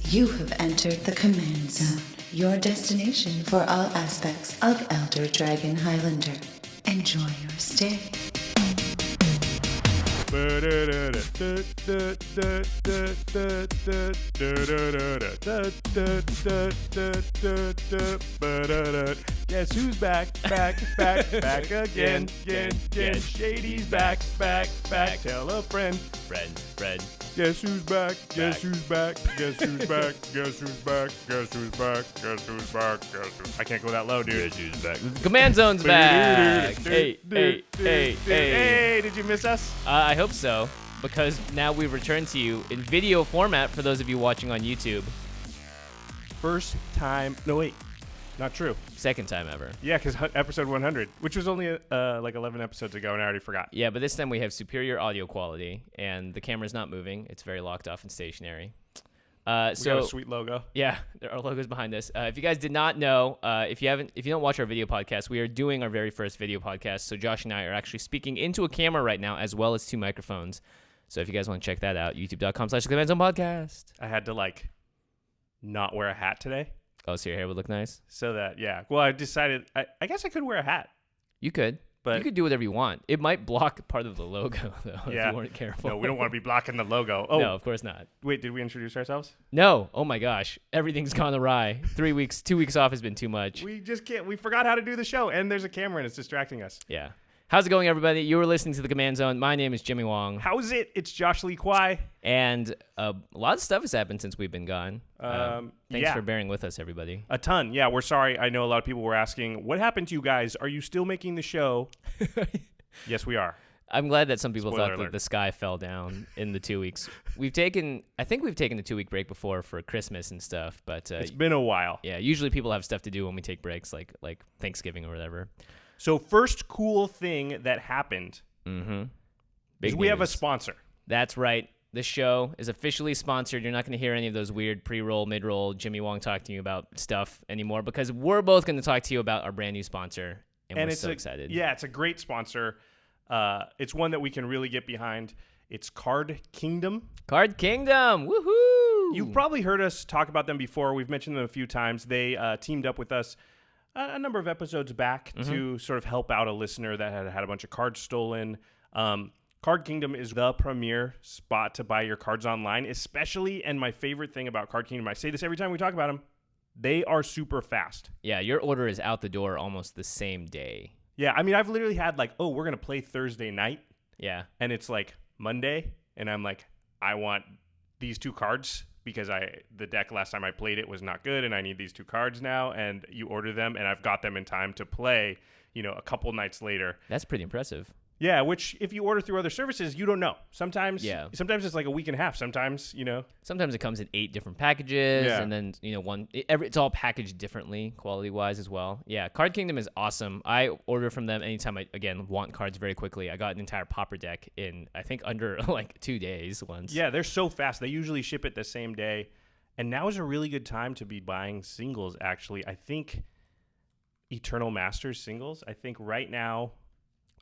You have entered the Command Zone, your destination for all aspects of Elder Dragon Highlander. Enjoy your stay. Guess who's back again. Shady's back. Tell a friend. Guess who's back? I can't go that low, dude. Guess who's back? Command Zone's back. Hey. Hey, did you miss us? I hope so, because now we've returned to you in video format for those of you watching on YouTube. First time. No, wait. Not true. Second time ever. Yeah, because episode 100, which was only like 11 episodes ago, and I already forgot. Yeah, but this time we have superior audio quality, and the camera's not moving. It's very locked off and stationary. We got a sweet logo. Yeah, there are logos behind us. If you guys did not know, if you don't watch our video podcast, we are doing our very first video podcast. So Josh and I are actually speaking into a camera right now, as well as two microphones. So if you guys want to check that out, youtube.com/CommandZonePodcast. I had to not wear a hat today. Oh, so your hair would look nice? So that, yeah. Well, I decided, I guess I could wear a hat. You could. But you could do whatever you want. It might block part of the logo, though, if you weren't careful. No, we don't want to be blocking the logo. Oh, no, of course not. Wait, did we introduce ourselves? No. Oh, my gosh. Everything's gone awry. 2 weeks off has been too much. We just can't. We forgot how to do the show, and there's a camera, and it's distracting us. Yeah. How's it going, everybody? You were listening to The Command Zone. My name is Jimmy Wong. How's it? It's Josh Lee Kwai. And a lot of stuff has happened since we've been gone. Thanks for bearing with us, everybody. A ton. Yeah, we're sorry. I know a lot of people were asking, what happened to you guys? Are you still making the show? Yes, we are. I'm glad that some people Spoiler thought alert. that the sky fell down in the 2 weeks. I think we've taken the 2 week break before for Christmas and stuff, but it's been a while. Yeah, usually people have stuff to do when we take breaks, like Thanksgiving or whatever. So first cool thing that happened is we have a sponsor. That's right. This show is officially sponsored. You're not going to hear any of those weird pre-roll, mid-roll Jimmy Wong talk to you about stuff anymore, because we're both going to talk to you about our brand new sponsor, and we're so excited. Yeah, it's a great sponsor. It's one that we can really get behind. It's Card Kingdom. Card Kingdom! Woohoo! You've probably heard us talk about them before. We've mentioned them a few times. They teamed up with us a number of episodes back to sort of help out a listener that had a bunch of cards stolen. Card Kingdom is the premier spot to buy your cards online, especially, and my favorite thing about Card Kingdom, I say this every time we talk about them, they are super fast. Yeah, your order is out the door almost the same day. Yeah, I mean, I've literally had we're going to play Thursday night. Yeah. And it's Monday, and I'm I want these two cards because the deck last time I played it was not good, and I need these two cards now, and you order them, and I've got them in time to play, a couple nights later. That's pretty impressive. Yeah, which if you order through other services, you don't know. Sometimes it's a week and a half. Sometimes, Sometimes it comes in 8 different packages, and then, it's all packaged differently, quality-wise as well. Yeah, Card Kingdom is awesome. I order from them anytime I, want cards very quickly. I got an entire Pauper deck in, I think, under, 2 days once. Yeah, they're so fast. They usually ship it the same day. And now is a really good time to be buying singles, actually. I think Eternal Masters singles, right now,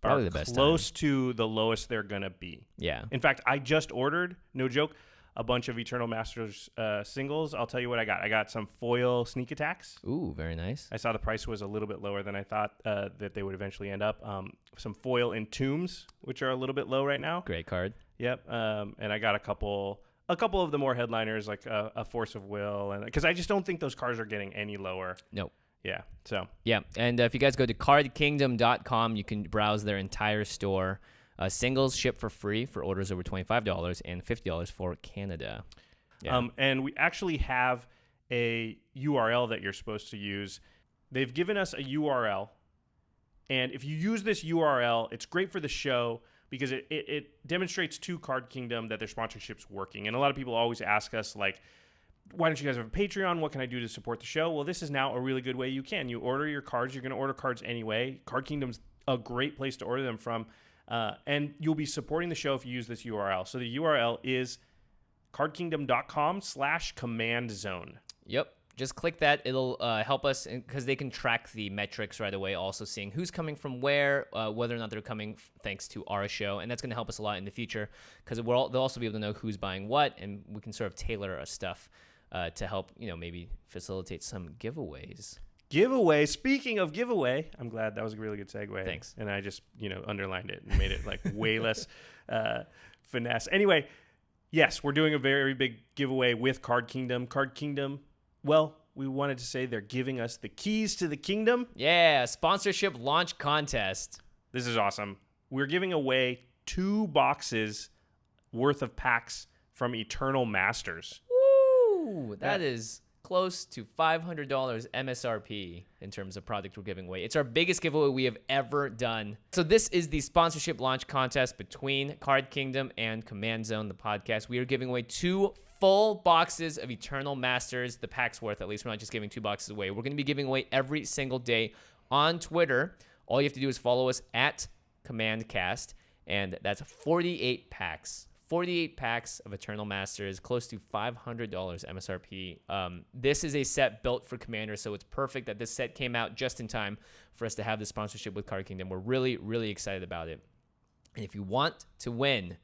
probably the best close to the lowest they're going to be. Yeah. In fact, I just ordered, no joke, a bunch of Eternal Masters singles. I'll tell you what I got. I got some foil sneak attacks. Ooh, very nice. I saw the price was a little bit lower than I thought that they would eventually end up. Some foil entombs, which are a little bit low right now. Great card. Yep. And I got a couple of the more headliners, like a Force of Will, and because I just don't think those cards are getting any lower. Nope. Yeah. So. Yeah, and if you guys go to cardkingdom.com, you can browse their entire store. Singles ship for free for orders over $25 and $50 for Canada. Yeah. And we actually have a URL that you're supposed to use. They've given us a URL, and if you use this URL, it's great for the show because it demonstrates to Card Kingdom that their sponsorship's working. And a lot of people always ask us, why don't you guys have a Patreon? What can I do to support the show? Well, this is now a really good way you can. You order your cards. You're going to order cards anyway. Card Kingdom's a great place to order them from. And you'll be supporting the show if you use this URL. So the URL is cardkingdom.com/command-zone. Yep. Just click that. It'll help us because they can track the metrics right away, also seeing who's coming from where, whether or not they're coming thanks to our show. And that's going to help us a lot in the future because they'll also be able to know who's buying what, and we can sort of tailor our stuff to help, maybe facilitate some giveaways. Giveaway. Speaking of giveaway, I'm glad that was a really good segue. Thanks. And I just, underlined it and made it like way less finesse. Anyway, yes, we're doing a very big giveaway with Card Kingdom. Card Kingdom, well, we wanted to say they're giving us the keys to the kingdom. Yeah, sponsorship launch contest. This is awesome. We're giving away 2 boxes worth of packs from Eternal Masters. Woo! That is close to $500 MSRP in terms of product we're giving away. It's our biggest giveaway we have ever done. So this is the sponsorship launch contest between Card Kingdom and Command Zone, the podcast. We are giving away 2 full boxes of Eternal Masters, the pack's worth at least. We're not just giving 2 boxes away. We're going to be giving away every single day on Twitter. All you have to do is follow us at CommandCast, and that's 48 packs. 48 packs of Eternal Masters, close to $500 MSRP. This is a set built for Commander, so it's perfect that this set came out just in time for us to have this sponsorship with Card Kingdom. We're really, really excited about it. And if you want to win,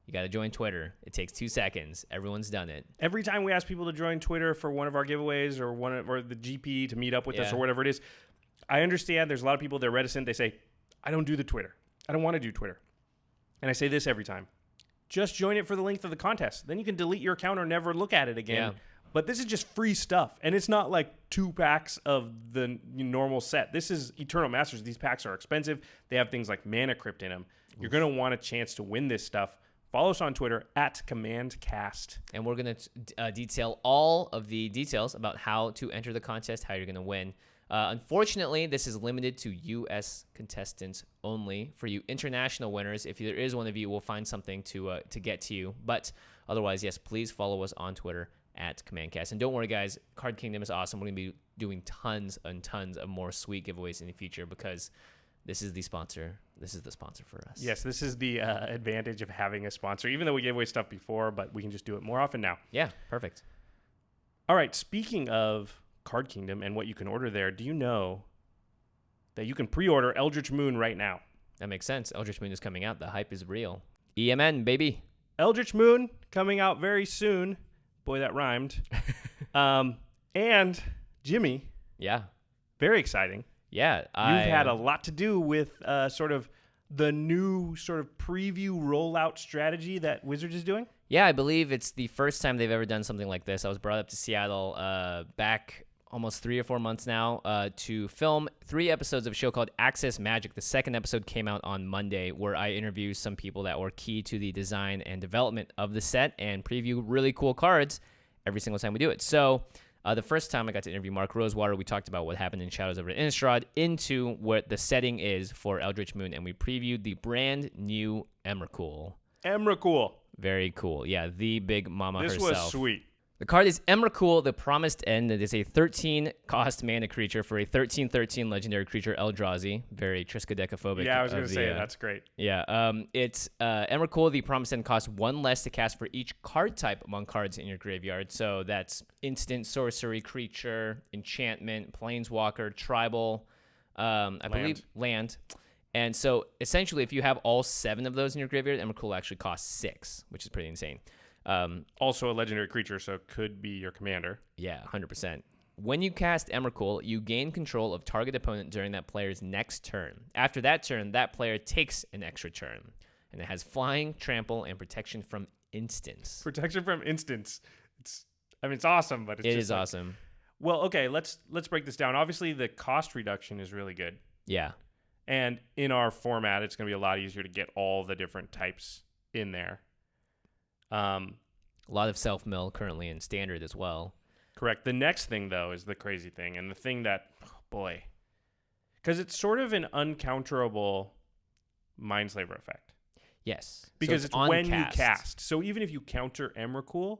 you got to join Twitter. It takes 2 seconds. Everyone's done it. Every time we ask people to join Twitter for one of our giveaways or the GP to meet up with us or whatever it is, I understand there's a lot of people that are reticent. They say, I don't do the Twitter. I don't want to do Twitter. And I say this every time. Just join it for the length of the contest. Then you can delete your account or never look at it again. Yeah. But this is just free stuff. And it's not like 2 packs of the normal set. This is Eternal Masters. These packs are expensive. They have things like Mana Crypt in them. You're going to want a chance to win this stuff. Follow us on Twitter at CommandCast. And we're going to detail all of the details about how to enter the contest, how you're going to win. Unfortunately, this is limited to U.S. contestants only. For you international winners, if there is one of you, we'll find something to get to you. But otherwise, yes, please follow us on Twitter at CommandCast. And don't worry, guys, Card Kingdom is awesome. We're going to be doing tons and tons of more sweet giveaways in the future because this is the sponsor. This is the sponsor for us. Yes, this is the advantage of having a sponsor, even though we gave away stuff before, but we can just do it more often now. Yeah, perfect. All right, speaking of Card Kingdom and what you can order there, do you know that you can pre-order Eldritch Moon right now? That makes sense. Eldritch Moon is coming out. The hype is real. EMN, baby. Eldritch Moon coming out very soon. Boy, that rhymed. And Jimmy. Yeah. Very exciting. Yeah. You've had a lot to do with sort of the new sort of preview rollout strategy that Wizards is doing. Yeah, I believe it's the first time they've ever done something like this. I was brought up to Seattle back almost 3 or 4 months now to film 3 episodes of a show called Access Magic. The second episode came out on Monday, where I interview some people that were key to the design and development of the set and preview really cool cards every single time we do it. So the first time I got to interview Mark Rosewater, we talked about what happened in Shadows over Innistrad into what the setting is for Eldritch Moon, and we previewed the brand new Emrakul. Emrakul. Very cool. Yeah, the big mama herself. This was sweet. The card is Emrakul, the Promised End. It is a 13-cost mana creature for a 13/13 legendary creature, Eldrazi. Very Triskaidekaphobic. Yeah, I was going to say, that's great. Yeah, it's Emrakul, the Promised End, costs 1 less to cast for each card type among cards in your graveyard. So that's instant, sorcery, creature, enchantment, planeswalker, tribal, I believe land. And so essentially, if you have all 7 of those in your graveyard, Emrakul actually costs 6, which is pretty insane. Also a legendary creature, so it could be your commander. Yeah, 100%. When you cast Emrakul, you gain control of target opponent during that player's next turn. After that turn, that player takes an extra turn. And it has flying, trample, and protection from instants. Protection from instants. It's awesome, but it is awesome. Well, okay, let's break this down. Obviously, the cost reduction is really good. Yeah. And in our format, it's going to be a lot easier to get all the different types in there. A lot of self-mill currently in standard as well. Correct. The next thing, though, is the crazy thing. And the thing that, boy, because it's sort of an uncounterable Mindslaver effect. Yes. Because it's when you cast. So even if you counter Emrakul,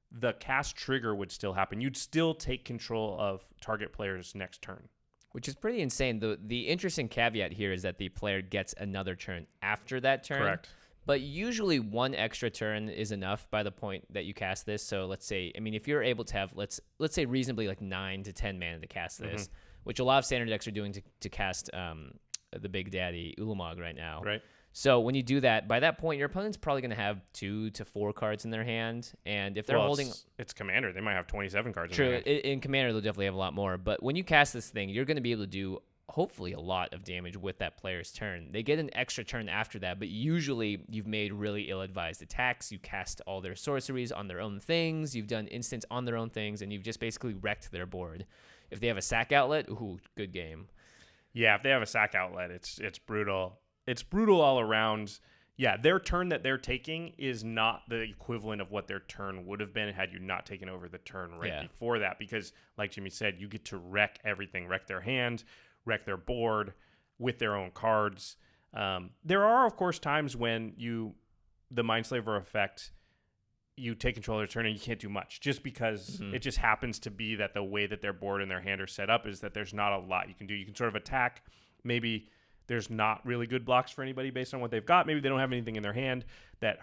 the cast trigger would still happen. You'd still take control of target player's next turn. Which is pretty insane. The interesting caveat here is that the player gets another turn after that turn. Correct. But usually 1 extra turn is enough by the point that you cast this. So let's say, if you're able to have, let's say reasonably like 9 to 10 mana to cast this, which a lot of standard decks are doing to cast the Big Daddy Ulamog right now. Right. So when you do that, by that point, your opponent's probably going to have 2 to 4 cards in their hand. And if they're holding... It's Commander. They might have 27 cards True. in their hand. In Commander, they'll definitely have a lot more. But when you cast this thing, you're going to be able to do, hopefully, a lot of damage with that player's turn. They get an extra turn after that, but usually you've made really ill-advised attacks. You cast all their sorceries on their own things. You've done instants on their own things, and you've just basically wrecked their board. If they have a sack outlet, ooh, good game. Yeah, if they have a sack outlet, it's brutal. It's brutal all around. Yeah, their turn that they're taking is not the equivalent of what their turn would have been had you not taken over the turn before that. Because, like Jimmy said, you get to wreck everything, wreck their hand, wreck their board with their own cards. There are, of course, times when the Mindslaver effect, you take control of their turn and you can't do much just because it just happens to be that the way that their board and their hand are set up is that there's not a lot you can do. You can sort of attack. Maybe there's not really good blocks for anybody based on what they've got. Maybe they don't have anything in their hand that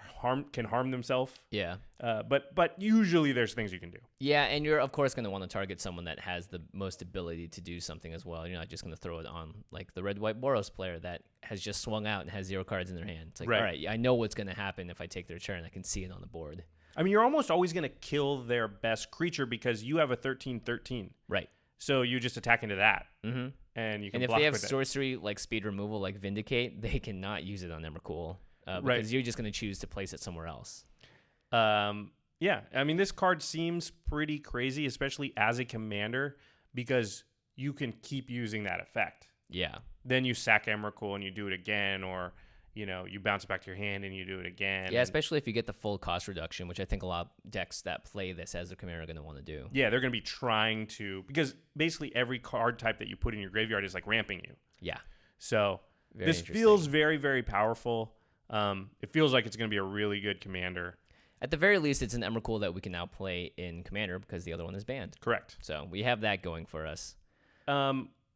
can harm themselves. Yeah. But usually there's things you can do. Yeah, and you're, of course, going to want to target someone that has the most ability to do something as well. You're not just going to throw it on, like, the red-white Boros player that has just swung out and has 0 cards in their hand. It's like, all right, I know what's going to happen if I take their turn. I can see it on the board. I mean, you're almost always going to kill their best creature because you have a 13/13. Right. So you just attack into that. Mm-hmm. And you can and if block they have with sorcery like speed removal, like Vindicate, they cannot use it on Emrakul because you're just going to choose to place it somewhere else. Yeah, I mean, this card seems pretty crazy, especially as a commander, because you can keep using that effect. Yeah. Then you sack Emrakul and you do it again, or you bounce it back to your hand and you do it again. Yeah, especially if you get the full cost reduction, which I think a lot of decks that play this as a commander are going to want to do. Yeah, they're going to be trying to, because basically every card type that you put in your graveyard is like ramping you. Yeah. So this feels very, very powerful. It feels like it's going to be a really good commander. At the very least, it's an Emrakul that we can now play in Commander because the other one is banned. Correct. So we have that going for us.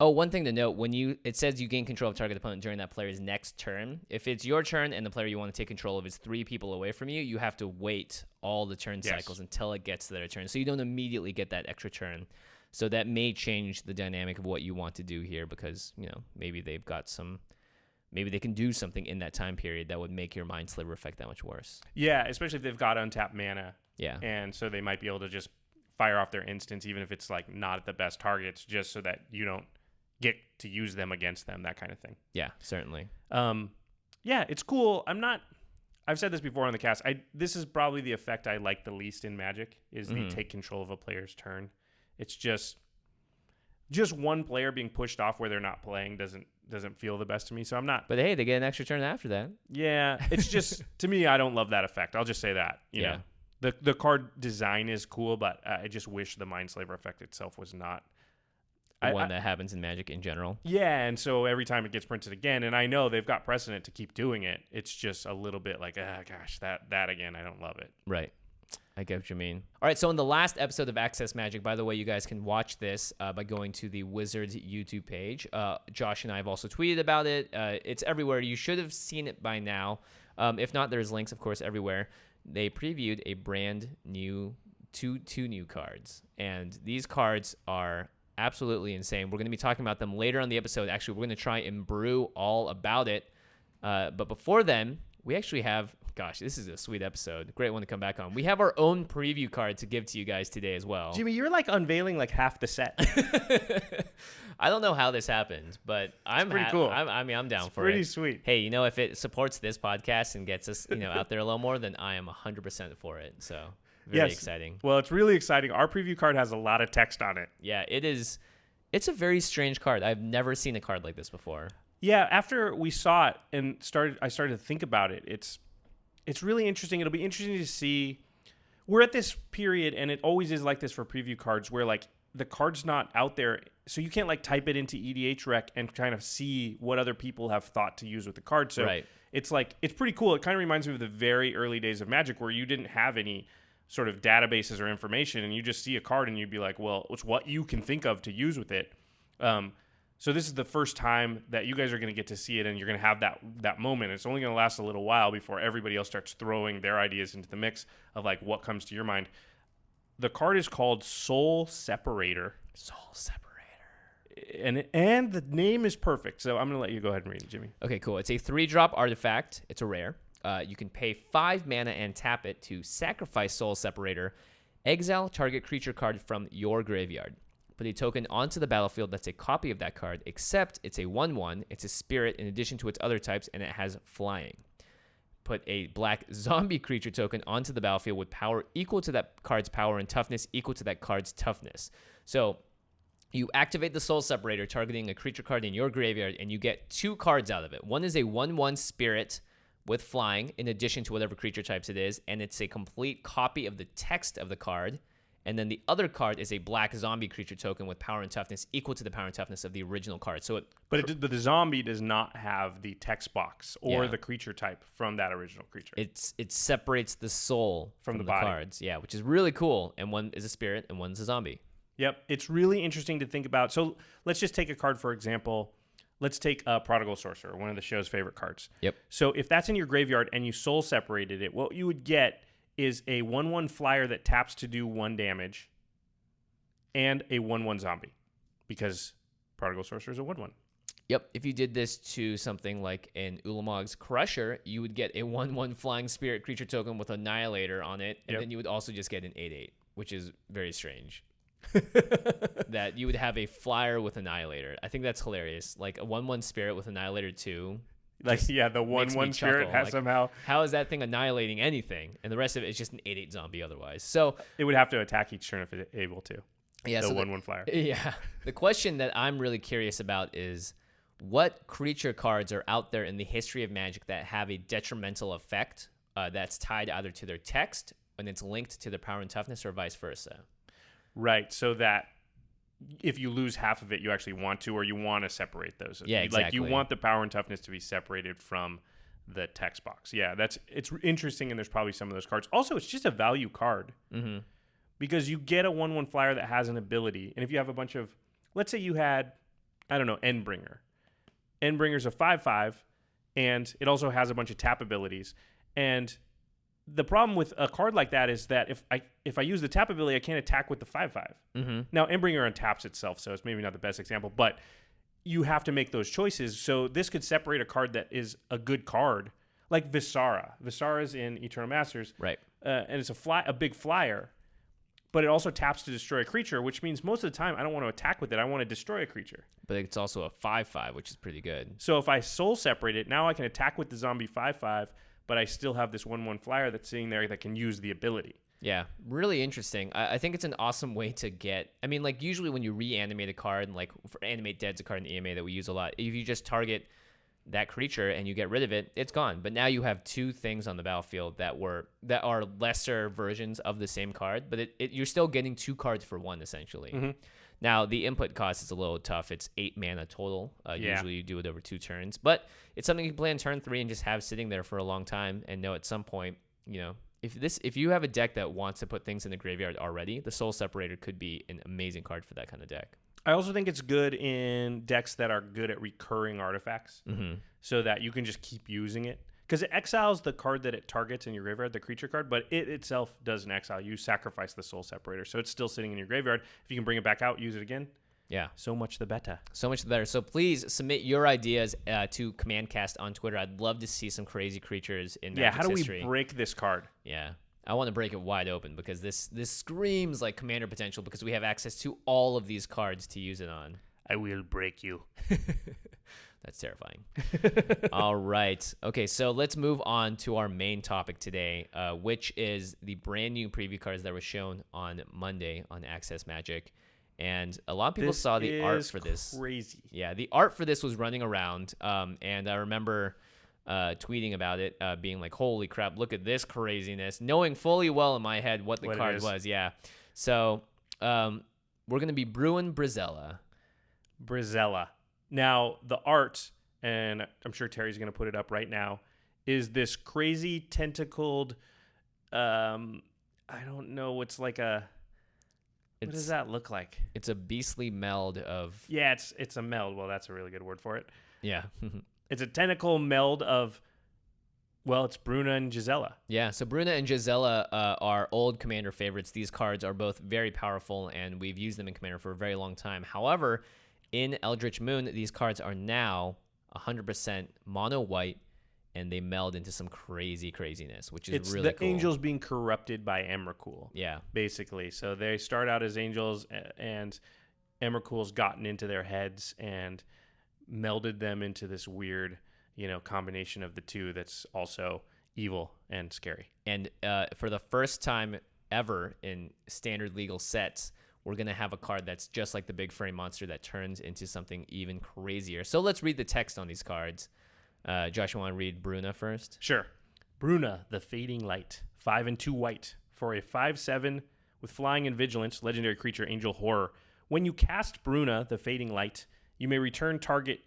One thing to note, it says you gain control of target opponent during that player's next turn. If it's your turn and the player you want to take control of is 3 people away from you, you have to wait all the turn cycles until it gets to their turn. So you don't immediately get that extra turn. So that may change the dynamic of what you want to do here because, maybe they've got maybe they can do something in that time period that would make your Mindslaver effect that much worse. Yeah, especially if they've got untapped mana. Yeah. And so they might be able to just fire off their instants, even if it's like not at the best targets, just so that you don't get to use them against them, that kind of thing. Yeah, certainly. Yeah, it's cool. I've said this before on the cast. This is probably the effect I like the least in Magic is the take control of a player's turn. It's just one player being pushed off where they're not playing doesn't feel the best to me. So I'm not. But hey, they get an extra turn after that. Yeah, it's just to me, I don't love that effect. I'll just say that. You know, the card design is cool, but I just wish the Mindslaver effect itself was not. One that happens in Magic in general. Yeah, and so every time it gets printed again, and I know they've got precedent to keep doing it, it's just a little bit like, gosh, that again, I don't love it. Right. I get what you mean. All right, so in the last episode of Access Magic, by the way, you guys can watch this by going to the Wizards YouTube page. Josh and I have also tweeted about it. It's everywhere. You should have seen it by now. If not, there's links, of course, everywhere. They previewed a brand new, two new cards, and these cards are absolutely insane. We're going to be talking about them later on the episode. Actually, we're going to try and brew all about it. But before then, we actually have, gosh, this is a sweet episode. Great one to come back on. We have our own preview card to give to you guys today as well. Jimmy, you're like unveiling like half the set. I don't know how this happened, but I'm pretty cool. I'm down for it. Pretty sweet. Hey, if it supports this podcast and gets us, out there a little more, then I am 100% for it. So very exciting. Well, it's really exciting. Our preview card has a lot of text on it. Yeah, it is. It's a very strange card. I've never seen a card like this before. Yeah, after we saw it and I started to think about it. It's really interesting. It'll be interesting to see. We're at this period, and it always is like this for preview cards, where like the card's not out there, so you can't like type it into EDH Rec and kind of see what other people have thought to use with the card. So it's like it's pretty cool. It kind of reminds me of the very early days of Magic, where you didn't have any sort of databases or information, and you just see a card and you'd be like, well, it's what you can think of to use with it. So this is the first time that you guys are going to get to see it, and you're going to have that moment. It's only going to last a little while before everybody else starts throwing their ideas into the mix of like what comes to your mind. The card is called Soul Separator. Soul Separator. and the name is perfect. So I'm going to let you go ahead and read it, Jimmy. Okay, cool. It's a 3-drop artifact. It's a rare. You can pay 5 mana and tap it to sacrifice Soul Separator. Exile target creature card from your graveyard. Put a token onto the battlefield that's a copy of that card, except it's a 1/1. It's a spirit in addition to its other types, and it has flying. Put a black zombie creature token onto the battlefield with power equal to that card's power and toughness equal to that card's toughness. So you activate the Soul Separator targeting a creature card in your graveyard, and you get 2 cards out of it. One is a 1/1 spirit with flying in addition to whatever creature types it is, and it's a complete copy of the text of the card. And then the other card is a black zombie creature token with power and toughness equal to the power and toughness of the original card. So but the zombie does not have the text box or the creature type from that original creature. It separates the soul from the body. cards, which is really cool. And one is a spirit and one's a zombie. Yep, it's really interesting to think about. So let's just take a card, for example. Let's take Prodigal Sorcerer, one of the show's favorite cards. Yep. So if that's in your graveyard and you soul separated it, what you would get is a 1/1 flyer that taps to do 1 damage and a 1/1 zombie, because Prodigal Sorcerer is a 1/1. Yep. If you did this to something like an Ulamog's Crusher, you would get a 1/1 flying spirit creature token with Annihilator on it, and then you would also just get an 8/8, which is very strange. That you would have a flyer with Annihilator. I think that's hilarious. Like a 1/1 spirit with Annihilator 2. Like, the 1/1 spirit has somehow... How is that thing annihilating anything? And the rest of it is just an 8/8 zombie otherwise. So it would have to attack each turn if it's able to. Yeah, the 1/1 flyer. Yeah. The question that I'm really curious about is what creature cards are out there in the history of Magic that have a detrimental effect that's tied either to their text when it's linked to their power and toughness, or vice versa. Right, so that if you lose half of it, you actually want to, or you want to separate those. Yeah, exactly. Like, you want the power and toughness to be separated from the text box. Yeah, it's interesting, and there's probably some of those cards. Also, it's just a value card. Mm-hmm. Because you get a 1/1 flyer that has an ability, and if you have a bunch of... Let's say you had, I don't know, Endbringer. Endbringer's a 5/5, and it also has a bunch of tap abilities. And the problem with a card like that is that if I use the tap ability, I can't attack with the 5/5. Mm-hmm. Now, Endbringer untaps itself, so it's maybe not the best example, but you have to make those choices. So this could separate a card that is a good card, like Visara. Visara's in Eternal Masters, right? And it's a big flyer, but it also taps to destroy a creature, which means most of the time I don't want to attack with it. I want to destroy a creature. But it's also a 5/5, which is pretty good. So if I soul separate it, now I can attack with the zombie 5/5. But I still have this 1/1 flyer that's sitting there that can use the ability. Yeah, really interesting. I think it's an awesome way to get... I mean, like, usually when you reanimate a card, and like for Animate Dead's a card in EMA that we use a lot, if you just target that creature and you get rid of it, it's gone. But now you have 2 things on the battlefield that are lesser versions of the same card, but you're still getting 2 cards for 1, essentially. Mm-hmm. Now, the input cost is a little tough. It's 8 mana total. Usually you do it over 2 turns. But it's something you can play on turn 3 and just have sitting there for a long time and know at some point, if you have a deck that wants to put things in the graveyard already, the Soul Separator could be an amazing card for that kind of deck. I also think it's good in decks that are good at recurring artifacts, so that you can just keep using it. Because it exiles the card that it targets in your graveyard, the creature card, but it itself doesn't exile. You sacrifice the Soul Separator, so it's still sitting in your graveyard. If you can bring it back out, use it again. Yeah. So much the better. So much the better. So please submit your ideas to CommandCast on Twitter. I'd love to see some crazy creatures in Magic's how do history. we break this card? Yeah. I want to break it wide open because this screams like Commander potential because we have access to all of these cards to use it on. I will break you. That's terrifying. All right. Okay, so let's move on to our main topic today, which is the brand new preview cards that were shown on Monday on Access Magic. And a lot of people saw the art for this. Crazy. Yeah, the art for this was running around, and I remember tweeting about it, being like, holy crap, look at this craziness, knowing fully well in my head what the card was. Yeah. So we're going to be Brewin Brisela. Now, the art, and I'm sure Terry's going to put it up right now, is this crazy tentacled, I don't know, it's like what does that look like? It's a beastly meld of... Yeah, it's a meld. Well, that's a really good word for it. Yeah. It's a tentacle meld of, well, it's Bruna and Gisela. Yeah, so Bruna and Gisela are old Commander favorites. These cards are both very powerful, and we've used them in Commander for a very long time. However, In Eldritch Moon, these cards are now 100% mono white, and they meld into some craziness, which is really cool. It's the angels being corrupted by Emrakul. Yeah. Basically. So they start out as angels, and Emrakul's gotten into their heads and melded them into this weird, combination of the two that's also evil and scary. And for the first time ever in standard legal sets, we're going to have a card that's just like the big furry monster that turns into something even crazier. So let's read the text on these cards. Josh, you want to read Bruna first? Sure. Bruna, the Fading Light. 5 and 2 white. For a 5/7 with flying and vigilance, legendary creature, angel horror. When you cast Bruna, the Fading Light, you may return target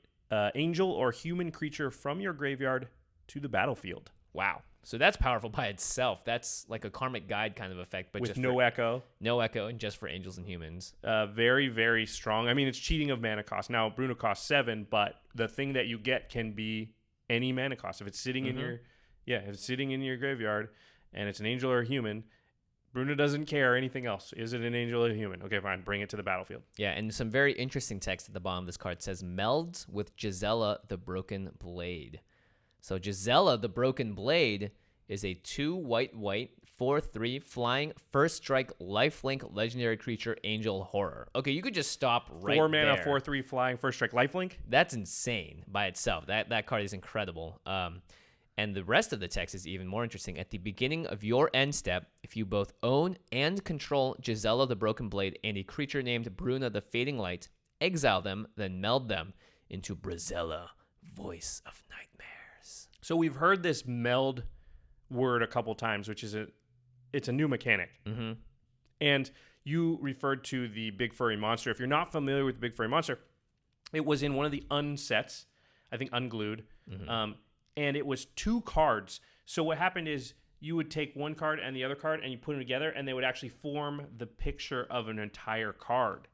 angel or human creature from your graveyard to the battlefield. Wow. So that's powerful by itself. That's like a karmic guide kind of effect, but with just no echo. No echo, and just for angels and humans. Very, very strong. I mean, it's cheating of mana cost. Now, Bruna costs 7, but the thing that you get can be any mana cost. If it's sitting in your graveyard and it's an angel or a human, Bruna doesn't care anything else. Is it an angel or a human? Okay, fine. Bring it to the battlefield. Yeah, and some very interesting text at the bottom of this card says, Meld with Gisela the Broken Blade. So Gisela the Broken Blade is a 2 white 4/3 flying first strike lifelink legendary creature angel horror. Okay, you could just stop right 4 mana, there. 4/3 flying first strike lifelink. That's insane by itself. That card is incredible. And the rest of the text is even more interesting. At the beginning of your end step, if you both own and control Gisela the Broken Blade and a creature named Bruna the Fading Light, exile them, then meld them into Brisela, Voice of Nightmares. So we've heard this meld word a couple times, which is it's a new mechanic. Mm-hmm. And you referred to the big furry monster. If you're not familiar with the big furry monster, it was in one of the unsets, I think unglued. Mm-hmm. And it was 2 cards. So what happened is you would take one card and the other card and you put them together, and they would actually form the picture of an entire card.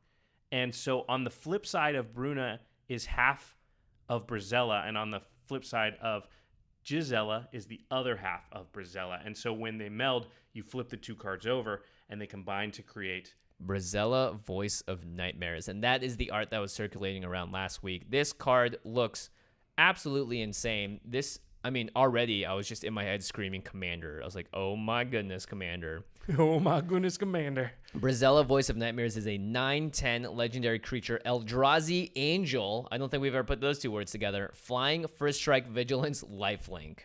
And so on the flip side of Bruna is half of Brisela, and on the flip side of Gisela is the other half of Brisela. And so when they meld, you flip the 2 cards over and they combine to create Brisela, Voice of Nightmares. And that is the art that was circulating around last week. This card looks absolutely insane. Already I was just in my head screaming Commander. I was like, oh my goodness, Commander. Oh my goodness, Commander. Brisela, Voice of Nightmares is a 9/10 legendary creature, Eldrazi Angel. I don't think we've ever put those 2 words together. Flying, first strike, vigilance, lifelink.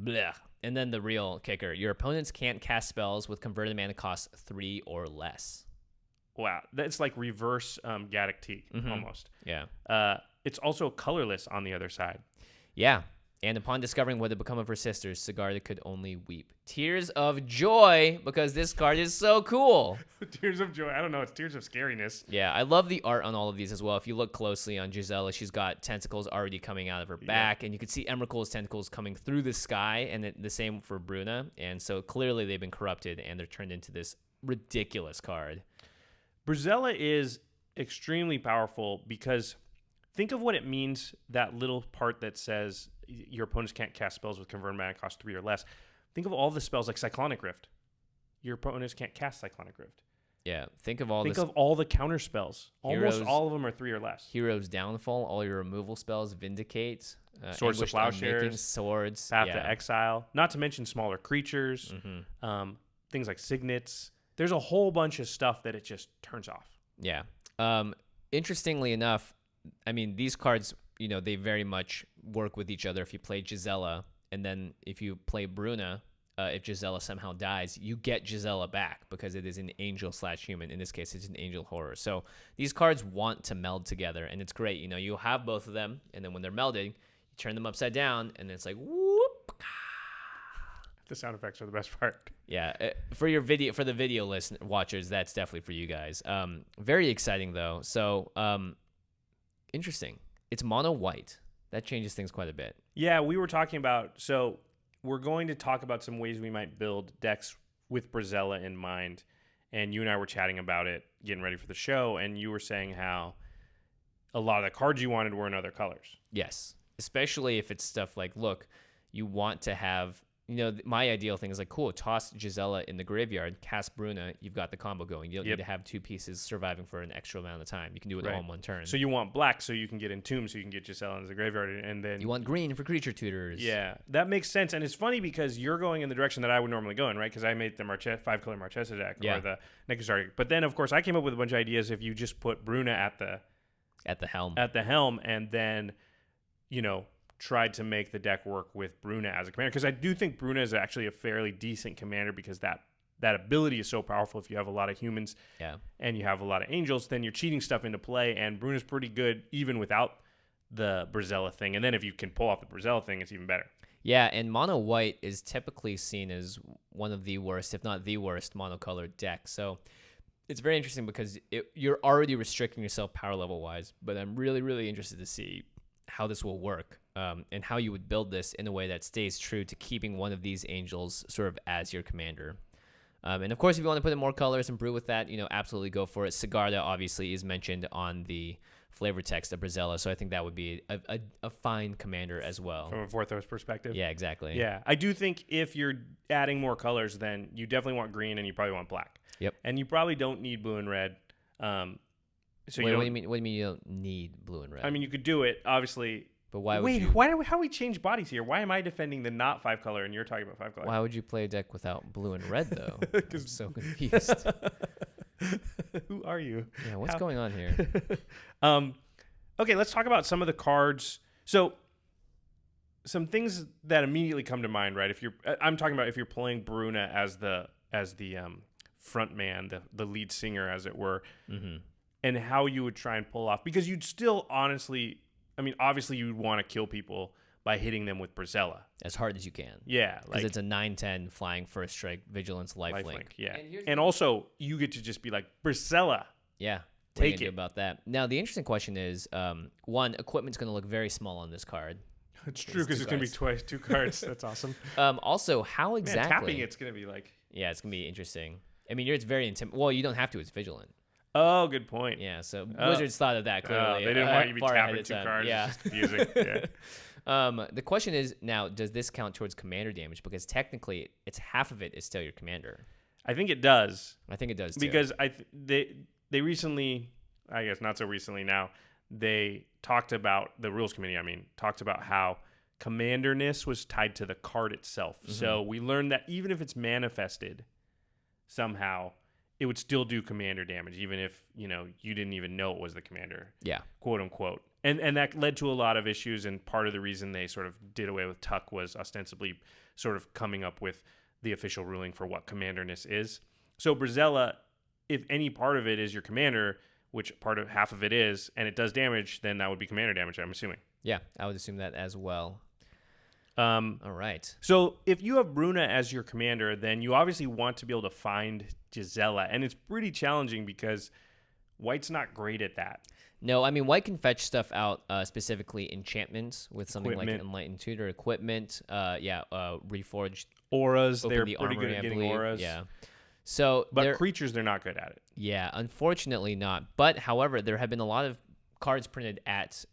Blech. And then the real kicker. Your opponents can't cast spells with converted mana cost 3 or less. Wow. That's like reverse Gaddock Teak, almost. Yeah. It's also colorless on the other side. Yeah. And upon discovering what had become of her sisters, Sigarda could only weep. Tears of joy, because this card is so cool. Tears of joy. I don't know. It's tears of scariness. Yeah, I love the art on all of these as well. If you look closely on Gisela, she's got tentacles already coming out of her back, and you can see Emrakul's tentacles coming through the sky, and the same for Bruna. And so clearly they've been corrupted, and they're turned into this ridiculous card. Brisela is extremely powerful because think of what it means, that little part that says your opponents can't cast spells with converted mana cost 3 or less. Think of all the spells like Cyclonic Rift. Your opponents can't cast Cyclonic Rift. Yeah, think of all the counter spells. Almost all of them are 3 or less. Hero's Downfall, all your removal spells, Vindicate, Swords of Plowshares, Swords, Path to Exile. Not to mention smaller creatures, things like Signets. There's a whole bunch of stuff that it just turns off. Yeah. Interestingly enough, these cards, they very much work with each other. If you play Gisela, and then if you play Bruna, if Gisela somehow dies, you get Gisela back because it is an angel/human. In this case, it's an angel horror. So these cards want to meld together, and it's great. You have both of them, and then when they're melding, you turn them upside down, and it's like whoop. The sound effects are the best part. Yeah, for the video watchers, that's definitely for you guys. Very exciting though. So interesting. It's mono white. That changes things quite a bit. Yeah, we were talking about, so we're going to talk about some ways we might build decks with Brisela in mind. And you and I were chatting about it, getting ready for the show, and you were saying how a lot of the cards you wanted were in other colors. Yes, especially if it's stuff like, look, you want to have, my ideal thing is like, cool, toss Gisela in the graveyard, cast Bruna, you've got the combo going. You don't need to have 2 pieces surviving for an extra amount of time. You can do it all in one turn. So you want black so you can get Entomb, so you can get Gisela into the graveyard, and then... You want green for creature tutors. Yeah, that makes sense. And it's funny because you're going in the direction that I would normally go in, right? Because I made the 5-color Marchesa deck or the Necrostar. But then, of course, I came up with a bunch of ideas if you just put Bruna at the helm, and then, tried to make the deck work with Bruna as a commander, because I do think Bruna is actually a fairly decent commander, because that ability is so powerful. If you have a lot of humans and you have a lot of angels, then you're cheating stuff into play, and Bruna's pretty good even without the Brisela thing. And then if you can pull off the Brisela thing, it's even better. Yeah, and mono white is typically seen as one of the worst, if not the worst, monocolored deck. So it's very interesting because you're already restricting yourself power level wise, but I'm really, really interested to see how this will work. And how you would build this in a way that stays true to keeping one of these angels sort of as your commander. And of course, if you want to put in more colors and brew with that, absolutely go for it. Sigarda obviously is mentioned on the flavor text of Brisela, so I think that would be a fine commander as well. From a Vorthos perspective. Yeah, exactly. Yeah, I do think if you're adding more colors, then you definitely want green and you probably want black. Yep. And you probably don't need blue and red. So what do you mean you don't need blue and red? I mean, you could do it, obviously. But why would Wait, you... how we change bodies here? Why am I defending the not 5-color and you're talking about 5-color? Why would you play a deck without blue and red, though? I'm so confused. Who are you? Yeah, what's going on here? Okay, let's talk about some of the cards. So, some things that immediately come to mind, right? I'm talking about if you're playing Bruna as the front man, the lead singer, as it were, and how you would try and pull off, because you'd still obviously you'd want to kill people by hitting them with Brisela as hard as you can. Yeah, because it's a 9/10 flying first strike, vigilance, lifelink. Yeah, and also you get to just be like, Brisela. Yeah, take it about that. Now the interesting question is, one, equipment's going to look very small on this card. It's true, because it's going to be 2 cards. That's awesome. Also, how exactly? Tapping it's going to be like. Yeah, it's going to be interesting. I mean, it's very intimidating. Well, you don't have to. It's vigilant. Oh, good point. Yeah, so Wizards thought of that clearly. They didn't want you to be tapping 2 cards. Yeah. It's just confusing. Yeah. The question is now, does this count towards commander damage? Because technically, it's half of it is still your commander. I think it does. I think it does too. Because they recently, I guess not so recently now, they talked about, the rules committee, talked about how commanderness was tied to the card itself. So we learned that even if it's manifested somehow, it would still do commander damage, even if, you didn't even know it was the commander. Yeah. Quote unquote. And that led to a lot of issues, and part of the reason they sort of did away with Tuck was ostensibly sort of coming up with the official ruling for what commanderness is. So Brisela, if any part of it is your commander, which half of it is, and it does damage, then that would be commander damage, I'm assuming. Yeah, I would assume that as well. All right. So if you have Bruna as your commander, then you obviously want to be able to find Gisela, and it's pretty challenging because White's not great at that. No, White can fetch stuff out, specifically enchantments with something like Enlightened Tutor, equipment, Reforged auras. They're the pretty armory, good at getting believe. auras. Yeah. So, but creatures, they're not good at it. Yeah, unfortunately not. But however, there have been a lot of cards printed at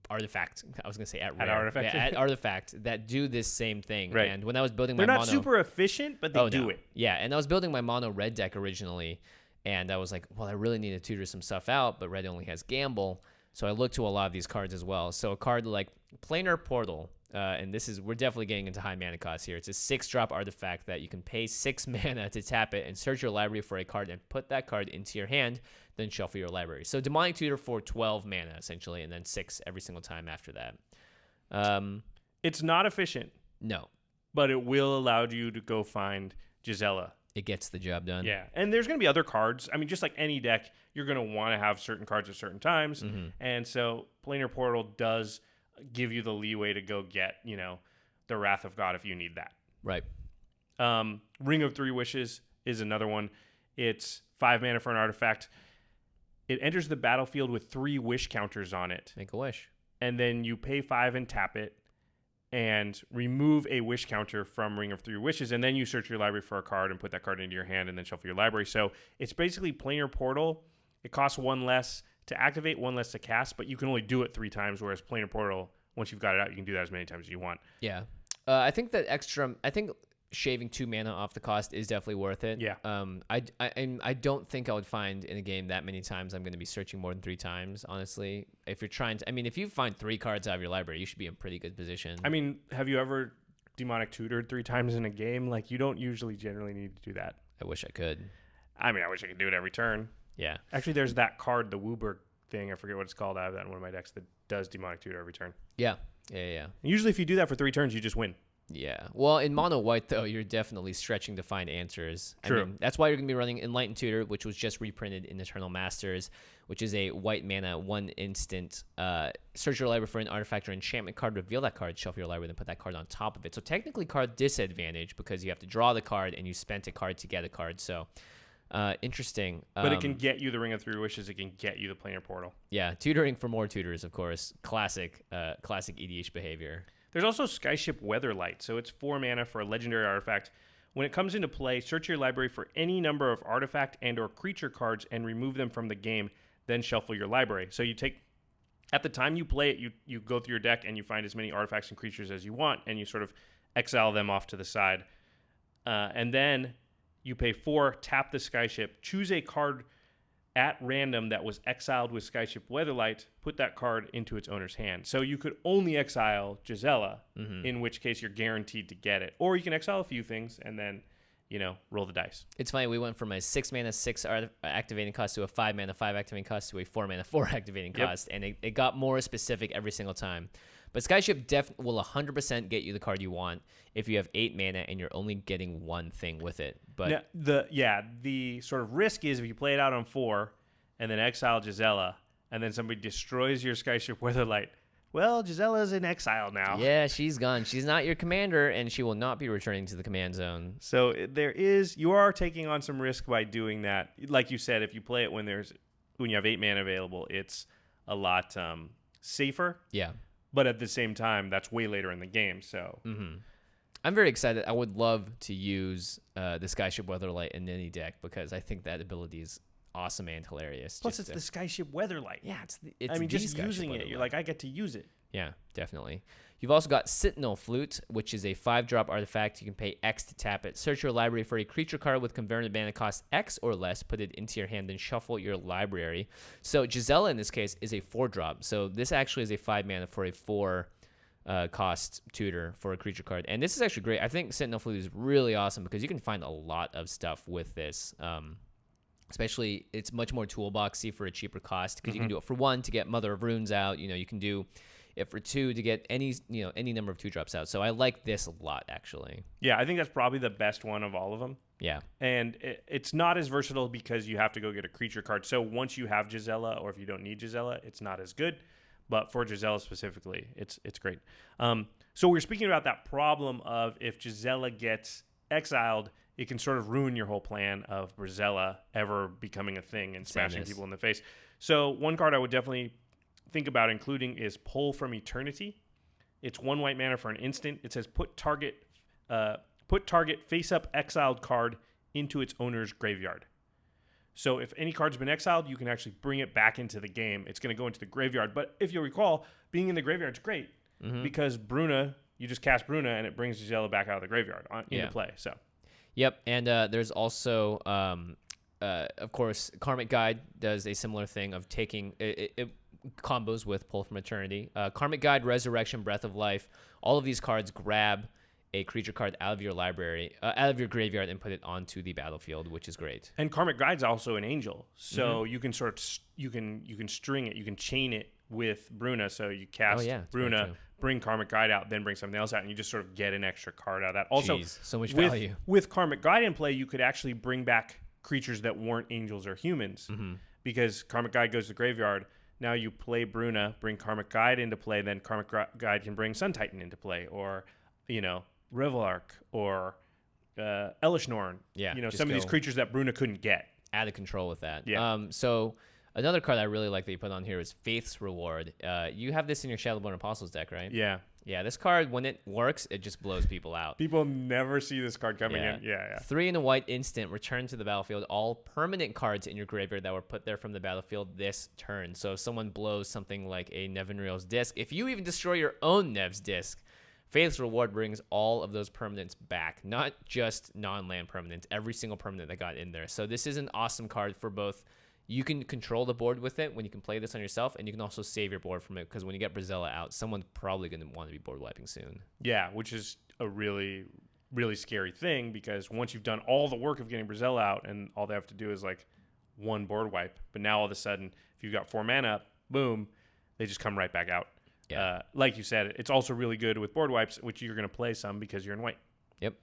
Artifact. I was gonna say at Rare. Artifact. Yeah, at Artifact that do this same thing. Right. And when I was building they're my not super efficient, but they do it. Yeah, and I was building my mono red deck originally, and I was like, well, I really need to tutor some stuff out, but red only has Gamble, so I looked to a lot of these cards as well. So a card like Planar Portal, and we're definitely getting into high mana costs here. It's a 6-drop artifact that you can pay 6 mana to tap it and search your library for a card and put that card into your hand, then shuffle your library. So Demonic Tutor for 12 mana, essentially, and then 6 every single time after that. It's not efficient. No. But it will allow you to go find Gisela. It gets the job done. Yeah. And there's going to be other cards. Just like any deck, you're going to want to have certain cards at certain times. And so Planar Portal does give you the leeway to go get, the Wrath of God if you need that. Right. Ring of 3 Wishes is another one. It's 5 mana for an artifact. It enters the battlefield with 3 wish counters on it. Make a wish. And then you pay 5 and tap it and remove a wish counter from Ring of 3 Wishes. And then you search your library for a card and put that card into your hand and then shuffle your library. So it's basically Planar Portal. It costs 1 less to activate, 1 less to cast, but you can only do it 3 times, whereas Planar Portal, once you've got it out, you can do that as many times as you want. Yeah. I think that I think shaving 2 mana off the cost is definitely worth it. Yeah. I don't think I would find in a game that many times I'm going to be searching more than 3 times, honestly. If you're trying to, I mean, if you find 3 cards out of your library, you should be in pretty good position. I mean, have you ever demonic tutored 3 times in a game? Like, you don't usually generally need to do that. I wish I could. I mean, I wish I could do it every turn. Yeah. Actually, there's that card, the Wooburg thing. I forget what it's called. I have that in one of my decks that does demonic tutor every turn. Yeah. And usually, if you do that for 3 turns, you just win. Yeah. Well, in mono white, though, you're definitely stretching to find answers. True. I mean, that's why you're going to be running Enlightened Tutor, which was just reprinted in Eternal Masters, which is a white mana, 1 instant. Search your library for an artifact or enchantment card, reveal that card, shuffle your library, then put that card on top of it. So technically card disadvantage because you have to draw the card and you spent a card to get a card. So interesting. But it can get you the Ring of 3 Wishes. It can get you the Planar Portal. Yeah. Tutoring for more tutors, of course. Classic EDH behavior. There's also Skyship Weatherlight, so it's 4 mana for a legendary artifact. When it comes into play, search your library for any number of artifact and or creature cards and remove them from the game, then shuffle your library. So you take, at the time you play it, you go through your deck and you find as many artifacts and creatures as you want, and you sort of exile them off to the side. And then you pay 4, tap the Skyship, choose a card at random that was exiled with Skyship Weatherlight, put that card into its owner's hand. So you could only exile Gisela, in which case you're guaranteed to get it. Or you can exile a few things and then, roll the dice. It's funny, we went from a 6 mana 6 activating cost to a 5 mana 5 activating cost to a 4 mana 4 activating cost, and it got more specific every single time. But Skyship will 100% get you the card you want if you have 8 mana and you're only getting one thing with it. But now, the sort of risk is if you play it out on 4 and then exile Gisela and then somebody destroys your Skyship Weatherlight, well, Gisela's in exile now. Yeah, she's gone. She's not your commander, and she will not be returning to the command zone. So you are taking on some risk by doing that. Like you said, if you play it when you have 8 mana available, it's a lot safer. Yeah. But at the same time, that's way later in the game. So I'm very excited. I would love to use the Skyship Weatherlight in any deck because I think that ability is awesome and hilarious. Plus, it's the Skyship Weatherlight. Yeah, just using it, you're like, I get to use it. Yeah, definitely. You've also got Sentinel Flute, which is a 5-drop artifact. You can pay X to tap it. Search your library for a creature card with converted mana cost X or less. Put it into your hand, then shuffle your library. So Gisela, in this case, is a 4-drop. So this actually is a 5 mana for a 4 cost tutor for a creature card. And this is actually great. I think Sentinel Flute is really awesome because you can find a lot of stuff with this. Especially, it's much more toolboxy for a cheaper cost because you can do it for 1 to get Mother of Runes out. You can do it for 2 to get any number of 2-drops out. So I like this a lot, actually. Yeah, I think that's probably the best one of all of them. Yeah. And it's not as versatile because you have to go get a creature card. So once you have Gisela, or if you don't need Gisela, it's not as good. But for Gisela specifically, it's great. So we're speaking about that problem of if Gisela gets exiled, it can sort of ruin your whole plan of Brisela ever becoming a thing and smashing people in the face. So one card I would definitely think about including is Pull from Eternity. It's 1 white mana for an instant. It says put target face-up exiled card into its owner's graveyard. So if any card's been exiled, you can actually bring it back into the game. It's going to go into the graveyard. But if you'll recall, being in the graveyard's great because Bruna, you just cast Bruna and it brings Gisela back out of the graveyard into play. So. Yep, and there's also, of course, Karmic Guide does a similar thing of taking it combos with Pull from Eternity. Karmic Guide, Resurrection, Breath of Life, all of these cards grab a creature card out of your library, out of your graveyard, and put it onto the battlefield, which is great. And Karmic Guide's also an angel, so you can you can string it, you can chain it with Bruna. So you cast Bruna, bring Karmic Guide out, then bring something else out, and you just sort of get an extra card out of that. Also, so much value. With Karmic Guide in play, you could actually bring back creatures that weren't angels or humans, because Karmic Guide goes to the graveyard. Now you play Bruna, bring Karmic Guide into play, then Karmic Guide can bring Sun Titan into play, or Revelark, or Elish Norn. Yeah, some of these creatures that Bruna couldn't get. Out of control with that. Yeah. So another card I really like that you put on here is Faith's Reward. You have this in your Shadowborn Apostles deck, right? Yeah. Yeah, this card, when it works, it just blows people out. People never see this card coming in. Yeah. 3 and a white instant, return to the battlefield all permanent cards in your graveyard that were put there from the battlefield this turn. So if someone blows something like a Nevinriel's Disc, if you even destroy your own Nev's Disc, Faith's Reward brings all of those permanents back, not just non-land permanents, every single permanent that got in there. So this is an awesome card for both. You can control the board with it when you can play this on yourself, and you can also save your board from it, because when you get Brisela out, someone's probably going to want to be board wiping soon. Yeah, which is a really, really scary thing, because once you've done all the work of getting Brisela out and all they have to do is like one board wipe, but now all of a sudden, if you've got 4 mana up, boom, they just come right back out. Yeah. Like you said, it's also really good with board wipes, which you're going to play some because you're in white. Yep.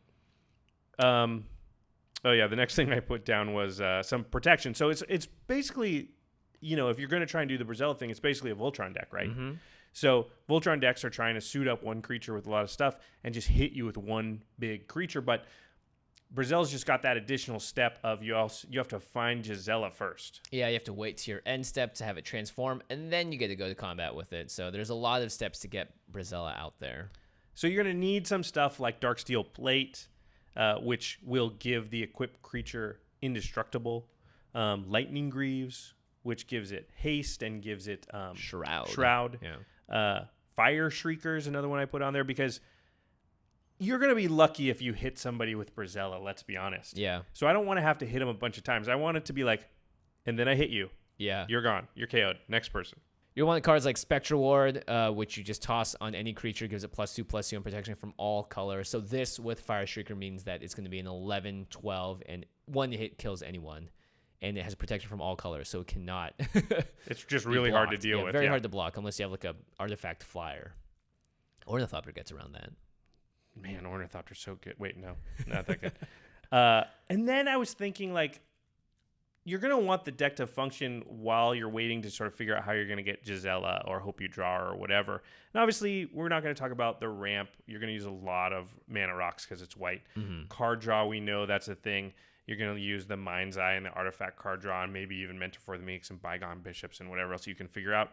Oh yeah, the next thing I put down was some protection. So it's basically, if you're going to try and do the Brisela thing, it's basically a Voltron deck, right? Mm-hmm. So Voltron decks are trying to suit up one creature with a lot of stuff and just hit you with one big creature. But Brisela's just got that additional step of you have to find Gisela first. Yeah, you have to wait to your end step to have it transform, and then you get to go to combat with it. So there's a lot of steps to get Brisela out there. So you're going to need some stuff like Darksteel Plate, which will give the equipped creature indestructible. Lightning Greaves, which gives it haste and gives it Shroud. Yeah. Fire Shrieker's another one I put on there, because you're going to be lucky if you hit somebody with Brisela, let's be honest. Yeah. So I don't want to have to hit them a bunch of times. I want it to be like, and then I hit you. Yeah. You're gone. You're KO'd. Next person. You want cards like Spectral Ward, which you just toss on any creature, gives it +2/+2 and protection from all colors. So this with Fire Shrieker means that it's going to be an 11, 12, and one hit kills anyone. And it has protection from all colors, so it cannot. It's just really hard to deal with. Very hard to block, unless you have like a artifact flyer. Ornithopter gets around that. Man, Ornithopter's so good. Wait, no, not that good. And then I was thinking, like, you're going to want the deck to function while you're waiting to sort of figure out how you're going to get Gisela or hope you draw or whatever. And obviously, we're not going to talk about the ramp. You're going to use a lot of mana rocks because it's white. Mm-hmm. Card draw, we know that's a thing. You're going to use the Mind's Eye and the artifact card draw, and maybe even Mentor for the Meeks and Bygone Bishops and whatever else you can figure out.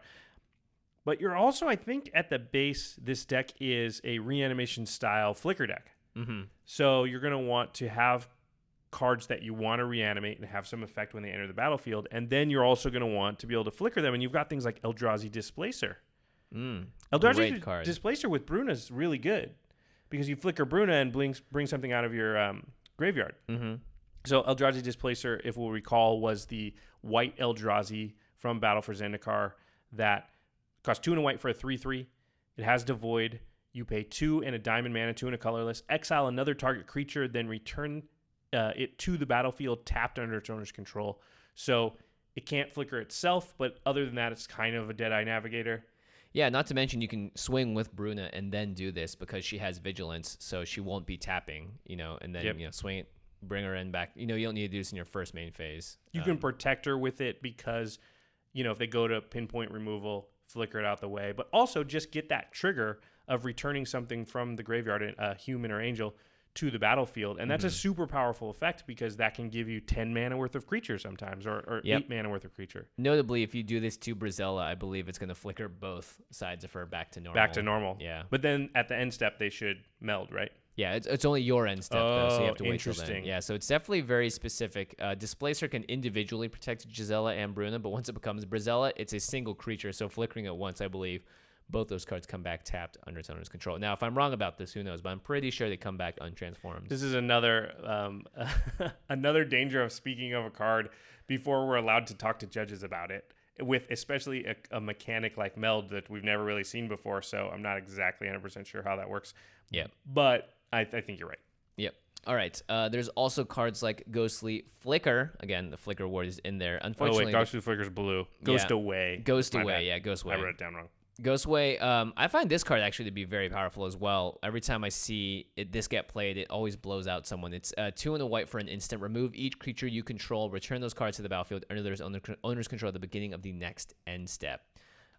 But you're also, I think, at the base, this deck is a reanimation style flicker deck. Mm-hmm. So you're going to want to have cards that you want to reanimate and have some effect when they enter the battlefield. And then you're also going to want to be able to flicker them. And you've got things like Eldrazi Displacer. Eldrazi Displacer with Bruna is really good, because you flicker Bruna and bring something out of your graveyard. Mm-hmm. So Eldrazi Displacer, if we'll recall, was the white Eldrazi from Battle for Zendikar that costs 2 and a white for a 3/3. It has Devoid. You pay 2 and a diamond mana, 2 and a colorless. Exile another target creature, then return it to the battlefield tapped under its owner's control. So it can't flicker itself, but other than that, it's kind of a Deadeye Navigator. Yeah, not to mention you can swing with Bruna and then do this, because she has Vigilance, so she won't be tapping, and then swing it, bring her in back. You don't need to do this in your first main phase. You can protect her with it because, if they go to pinpoint removal, flicker it out the way, but also just get that trigger of returning something from the graveyard, a human or angel, to the battlefield. And that's a super powerful effect, because that can give you 10 mana worth of creature sometimes, or 8 mana worth of creature. Notably, if you do this to Brisela, I believe it's going to flicker both sides of her back to normal. Yeah. But then at the end step, they should meld, right? Yeah, it's only your end step, though, so you have to wait till then. Interesting. Yeah, so it's definitely very specific. Displacer can individually protect Gisela and Bruna, but once it becomes Brisela, it's a single creature, so flickering it once, I believe, both those cards come back tapped under its owner's control. Now, if I'm wrong about this, who knows, but I'm pretty sure they come back untransformed. This is another another danger of speaking of a card before we're allowed to talk to judges about it, with especially a mechanic like Meld that we've never really seen before, so I'm not exactly 100% sure how that works. Yeah. But I think you're right. Yep. All right. There's also cards like Ghostly Flicker. Again, the Flicker ward is in there. Unfortunately, Ghostly Flicker's blue. Ghost Away. Ghost Away. Yeah, Ghost Away. I wrote it down wrong. Ghostway, I find this card actually to be very powerful as well. Every time I see this get played, it always blows out someone. It's 2 and a white for an instant. Remove each creature you control. Return those cards to the battlefield under their owner's control at the beginning of the next end step.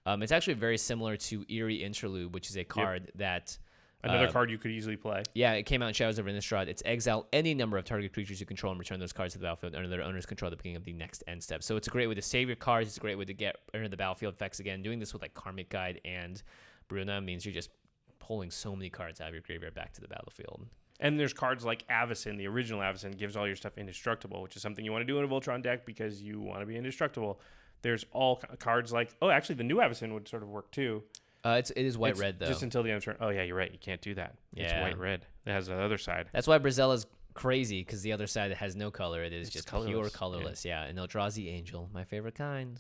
It's actually very similar to Eerie Interlude, which is a card that... Another card you could easily play. Yeah, it came out in Shadows of Innistrad. It's exile any number of target creatures you control and return those cards to the battlefield under their owner's control at the beginning of the next end step. So it's a great way to save your cards. It's a great way to get under the battlefield effects again. Doing this with like Karmic Guide and Bruna means you're just pulling so many cards out of your graveyard back to the battlefield. And there's cards like Avacyn, the original Avacyn, gives all your stuff indestructible, which is something you want to do in a Voltron deck because you want to be indestructible. There's all cards like, actually the new Avacyn would sort of work too. It is white red though. Just until the end of turn. Oh yeah, you're right. You can't do that. It's white red. It has the other side. That's why Brisela's crazy, because the other side has no color. It's just colorless. Pure colorless. Yeah. And Eldrazi Angel, my favorite kind.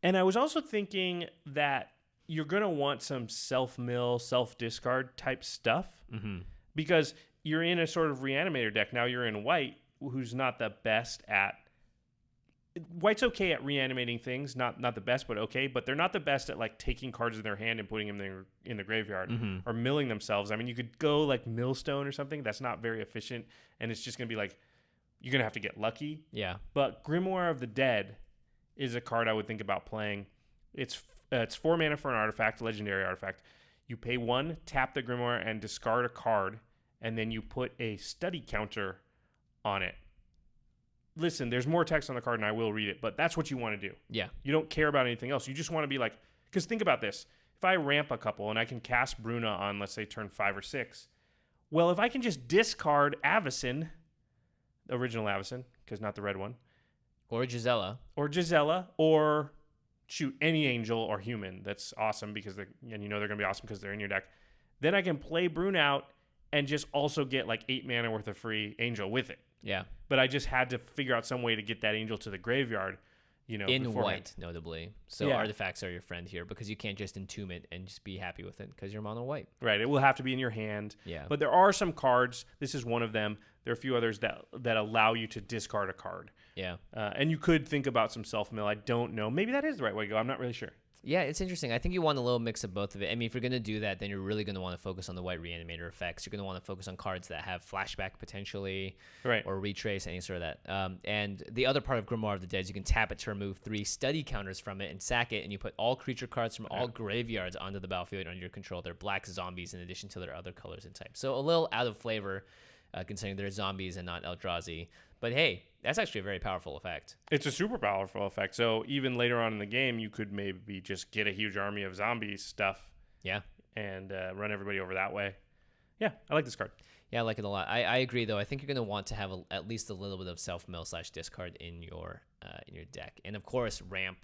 And I was also thinking that you're gonna want some self-mill, self-discard type stuff because you're in a sort of reanimator deck. Now you're in white, who's not the best at. White's okay at reanimating things, not the best, but okay. But they're not the best at like taking cards in their hand and putting them in the graveyard or milling themselves. I mean, you could go like Millstone or something. That's not very efficient, and it's just gonna be like you're gonna have to get lucky. Yeah. But Grimoire of the Dead is a card I would think about playing. It's 4 mana for an artifact, legendary artifact. You pay 1, tap the Grimoire, and discard a card, and then you put a study counter on it. Listen, there's more text on the card, and I will read it, but that's what you want to do. Yeah. You don't care about anything else. You just want to be like, because think about this. If I ramp a couple and I can cast Bruna on, let's say, turn 5 or 6, well, if I can just discard Avacyn, original Avacyn, because not the red one. Or Gisela, or shoot any angel or human. That's awesome because they're going to be awesome because they're in your deck. Then I can play Brune out and just also get like 8 mana worth of free angel with it. Yeah. But I just had to figure out some way to get that angel to the graveyard, in beforehand. White, notably. So artifacts are your friend here because you can't just entomb it and just be happy with it because you're mono white. Right. It will have to be in your hand. Yeah. But there are some cards. This is one of them. There are a few others that allow you to discard a card. Yeah. And you could think about some self-mill. I don't know. Maybe that is the right way to go. I'm not really sure. Yeah, it's interesting. I think you want a little mix of both of it. I mean, if you're going to do that, then you're really going to want to focus on the white reanimator effects. You're going to want to focus on cards that have flashback potentially, right, or retrace, any sort of that. And the other part of Grimoire of the Dead is you can tap it to remove 3 study counters from it and sack it, and you put all creature cards from all graveyards onto the battlefield under your control. They're black zombies in addition to their other colors and types. So a little out of flavor, considering they're zombies and not Eldrazi. But hey, that's actually a very powerful effect. It's a super powerful effect. So even later on in the game, you could maybe just get a huge army of zombies stuff. Yeah. And run everybody over that way. Yeah, I like this card. Yeah, I like it a lot. I agree, though. I think you're going to want to have at least a little bit of self-mill / discard in your deck. And, of course, ramp.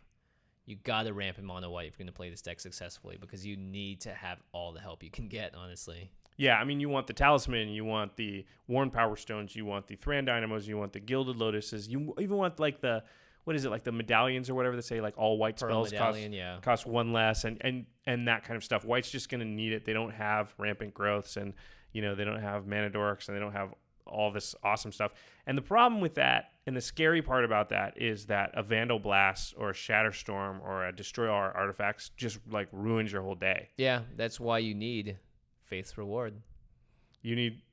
You got to ramp in mono white if you're going to play this deck successfully because you need to have all the help you can get, honestly. Yeah, I mean, you want the Talisman, you want the Worn Power Stones, you want the Thran Dynamos, you want the Gilded Lotuses, you even want like the, what is it, like the medallions or whatever they say, like all white Pearl spells medallion, cost 1 less and that kind of stuff. White's just going to need it. They don't have Rampant Growths and, they don't have Mana Dorks and they don't have all this awesome stuff. And the problem with that, and the scary part about that, is that a Vandal Blast or a Shatterstorm or a Destroy All Artifacts just like ruins your whole day. Yeah, that's why you need Faith's Reward.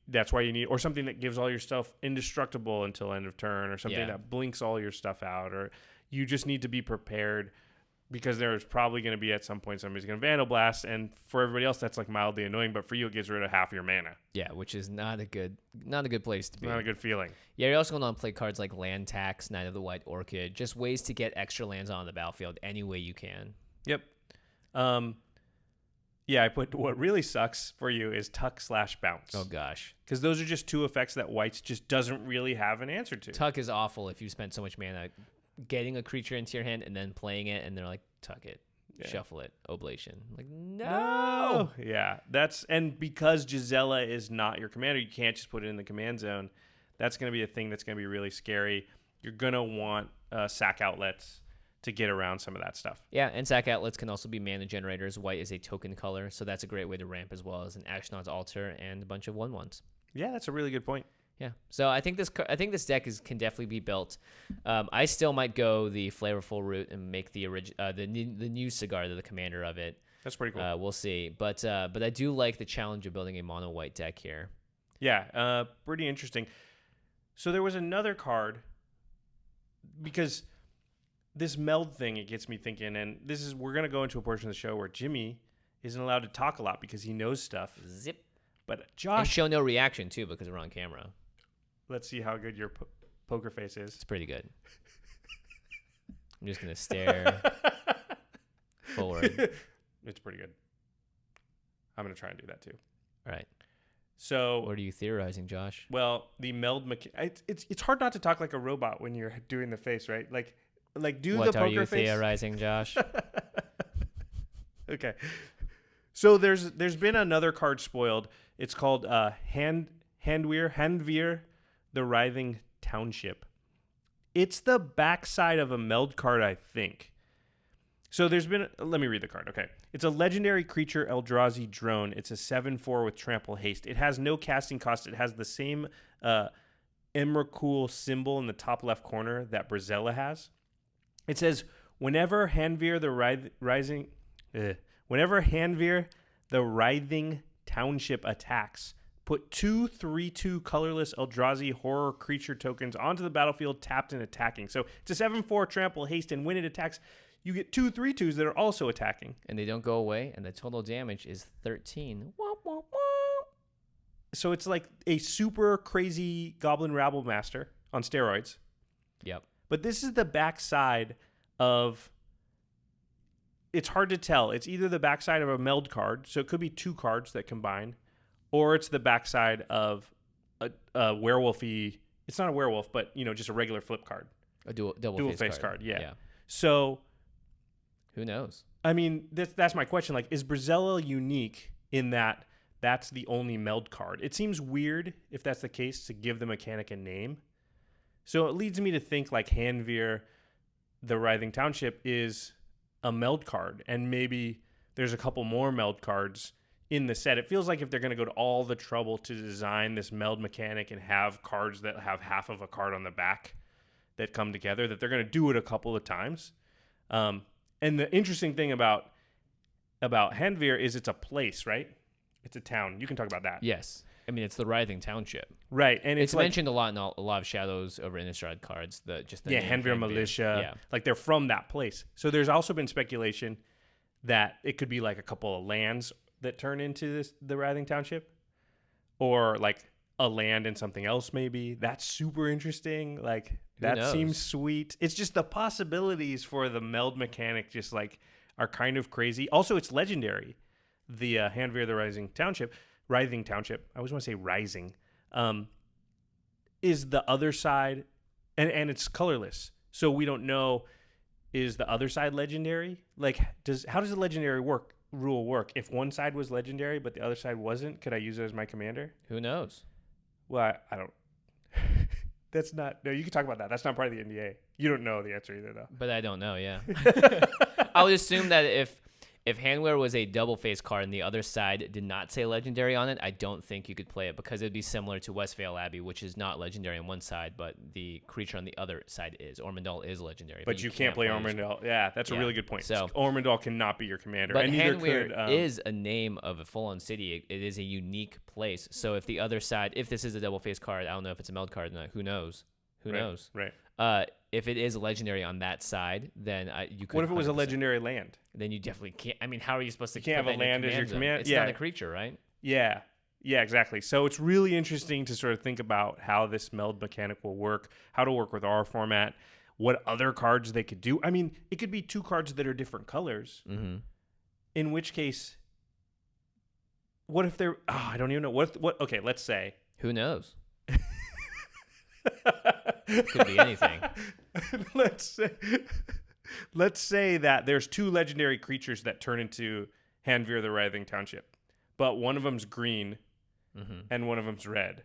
That's why you need, or something that gives all your stuff indestructible until end of turn, or something that blinks all your stuff out, or you just need to be prepared because there's probably going to be at some point somebody's going to Vandal Blast, and for everybody else that's like mildly annoying, but for you it gets rid of half your mana. Yeah, which is not a good place to be. Not a good feeling. Yeah, you're also going to want to play cards like Land Tax, Knight of the White Orchid, just ways to get extra lands on the battlefield any way you can. Yep. Yeah, I put what really sucks for you is Tuck / Bounce. Oh, gosh. Because those are just 2 effects that White's just doesn't really have an answer to. Tuck is awful if you spend so much mana getting a creature into your hand and then playing it, and they're like, tuck it, shuffle it, oblation. Like, no! Yeah, and because Gisela is not your commander, you can't just put it in the command zone. That's going to be a thing that's going to be really scary. You're going to want sack outlets to get around some of that stuff. Yeah, and sack outlets can also be mana generators. White is a token color, so that's a great way to ramp as well as an Ashnod's Altar and a bunch of 1/1s. Yeah, that's a really good point. Yeah, so I think this deck can definitely be built. I still might go the flavorful route and make the new cigar the commander of it. That's pretty cool. We'll see, but I do like the challenge of building a mono white deck here. Yeah, pretty interesting. So there was another card because this Meld thing, it gets me thinking, and we're going to go into a portion of the show where Jimmy isn't allowed to talk a lot because he knows stuff. Zip. But Josh... And show no reaction, too, because we're on camera. Let's see how good your poker face is. It's pretty good. I'm just going to stare forward. It's pretty good. I'm going to try and do that, too. All right. So... What are you theorizing, Josh? Well, the Meld... It's hard not to talk like a robot when you're doing the face, right? Like do what the poker face. What are you theorizing, Josh? Okay. So there's been another card spoiled. It's called Handveer, the Writhing Township. It's the backside of a Meld card, I think. So let me read the card. Okay. It's a legendary creature, Eldrazi drone. It's a 7/4 with trample haste. It has no casting cost. It has the same Emrakul symbol in the top left corner that Brisela has. It says, whenever Handveer the Writhing Township attacks, put 2 3/2 colorless Eldrazi horror creature tokens onto the battlefield tapped and attacking. So it's a 7/4 trample haste, and when it attacks, you get 2 3/2s that are also attacking. And they don't go away, and the total damage is 13. Womp, womp, womp. So it's like a super crazy Goblin Rabble Master on steroids. Yep. But this is the backside of... It's hard to tell. It's either the backside of a Meld card, so it could be 2 cards that combine, or it's the backside of a werewolfy... It's not a werewolf, but, just a regular flip card. A double face card. Yeah. So... Who knows? I mean, that's my question. Like, is Brisela unique in that that's the only Meld card? It seems weird, if that's the case, to give the mechanic a name. So it leads me to think like Handveer, the Writhing Township, is a Meld card, and maybe there's a couple more Meld cards in the set. It feels like if they're going to go to all the trouble to design this Meld mechanic and have cards that have half of a card on the back that come together, that they're going to do it a couple of times. And the interesting thing about Handveer is it's a place, right? It's a town. You can talk about that. Yes. I mean, it's the Writhing Township. Right. And it's mentioned a lot in a lot of Shadows over Innistrad cards. Handveer Militia. Yeah. Like, they're from that place. So there's also been speculation that it could be like a couple of lands that turn into the Writhing Township, or like a land and something else maybe. That's super interesting. Like, that seems sweet. It's just the possibilities for the Meld mechanic just like are kind of crazy. Also, it's legendary. The Handveer, the Writhing Township. I always want to say rising. Is the other side, and it's colorless. So we don't know, is the other side legendary? Like, how does the legendary rule work? If one side was legendary but the other side wasn't, could I use it as my commander? Who knows? Well, I don't. That's not... No, you can talk about that. That's not part of the NDA. You don't know the answer either, though. But I don't know, yeah. I would assume that if Handwear was a double face card and the other side did not say legendary on it, I don't think you could play it, because it'd be similar to Westvale Abbey, which is not legendary on one side, but the creature on the other side is. Ormondal is legendary. But you can't play Ormondal. Yeah, that's a really good point. So Ormondal cannot be your commander. But and Handwear is a name of a full-on city. It is a unique place. So if the other side, if this is a double face card, I don't know if it's a Meld card or not. Who knows? Who knows? Right. If it is legendary on that side, then you could. What if it was a legendary land? Then you definitely can't. I mean, how are you supposed to? You can't have a land as your command. It's not a creature, right? Yeah, exactly. So it's really interesting to sort of think about how this Meld mechanic will work, how to work with our format, what other cards they could do. I mean, it could be 2 cards that are different colors. Mm-hmm. In which case, what if they're? Oh, I don't even know. What? Okay, let's say. Who knows? Could be anything. Let's say that there's 2 legendary creatures that turn into Handveer the Writhing Township, but one of them's green and one of them's red.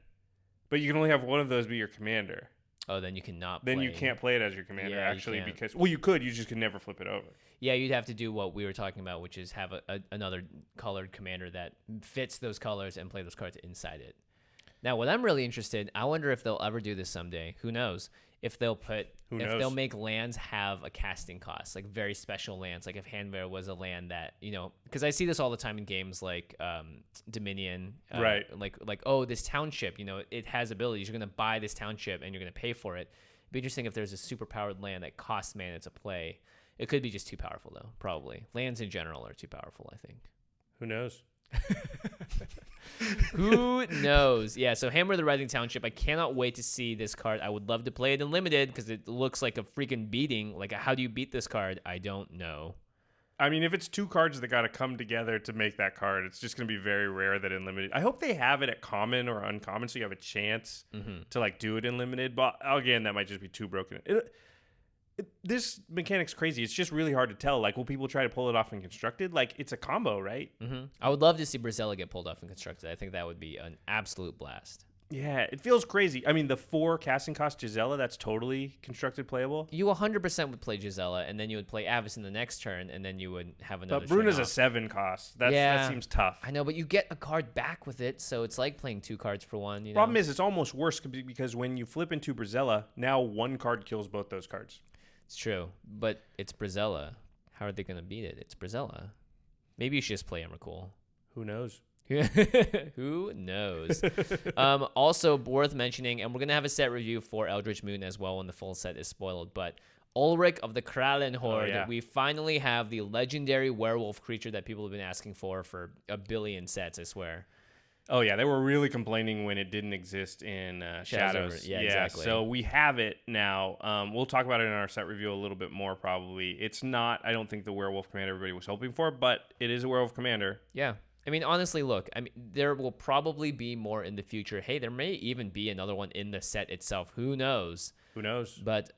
But you can only have one of those be your commander. Oh, then you cannot. Then you can't play it as your commander, actually, you because you could. You just could never flip it over. Yeah, you'd have to do what we were talking about, which is have another colored commander that fits those colors and play those cards inside it. Now, what I'm really interested in, I wonder if they'll ever do this someday. Who knows? If they'll make lands have a casting cost, like very special lands, like if Handwear was a land that, because I see this all the time in games like Dominion, right? Like this township, it has abilities. You're going to buy this township and you're going to pay for it. It'd be interesting if there's a super powered land that costs mana to play. It could be just too powerful though, probably. Lands in general are too powerful, I think. Who knows? Who knows? Yeah, so Hammer the Writhing Township. I cannot wait to see this card. I would love to play it in Limited because it looks like a freaking beating. Like, how do you beat this card? I don't know. I mean, if it's 2 cards that got to come together to make that card, it's just going to be very rare that in Limited. I hope they have it at common or uncommon so you have a chance to, like, do it in Limited. But, again, that might just be too broken. this mechanic's crazy. It's just really hard to tell. Like, will people try to pull it off in Constructed? Like, it's a combo, right? Mm-hmm. I would love to see Brisela get pulled off in Constructed. I think that would be an absolute blast. Yeah, it feels crazy. I mean, the 4 casting cost Gisela, that's totally Constructed playable. You 100% would play Gisela, and then you would play Avis in the next turn, and then you would have another. But Bruna's a 7 cost. That seems tough. I know, but you get a card back with it, so it's like playing 2 cards for 1. You know? Problem is, it's almost worse because when you flip into Brisela, now 1 card kills both those cards. It's true, but it's Brisela. How are they going to beat it? It's Brisela. Maybe you should just play Emrakul. Who knows? Who knows? Also worth mentioning, and we're going to have a set review for Eldritch Moon as well when the full set is spoiled, but Ulrich of the Krallen Horde, we finally have the legendary werewolf creature that people have been asking for a billion sets, I swear. Oh, yeah. They were really complaining when it didn't exist in Shadows. Yeah, exactly. So we have it now. We'll talk about it in our set review a little bit more, probably. It's not, I don't think, the werewolf commander everybody was hoping for, but it is a werewolf commander. Yeah. I mean, honestly, look, there will probably be more in the future. Hey, there may even be another one in the set itself. Who knows? Who knows? But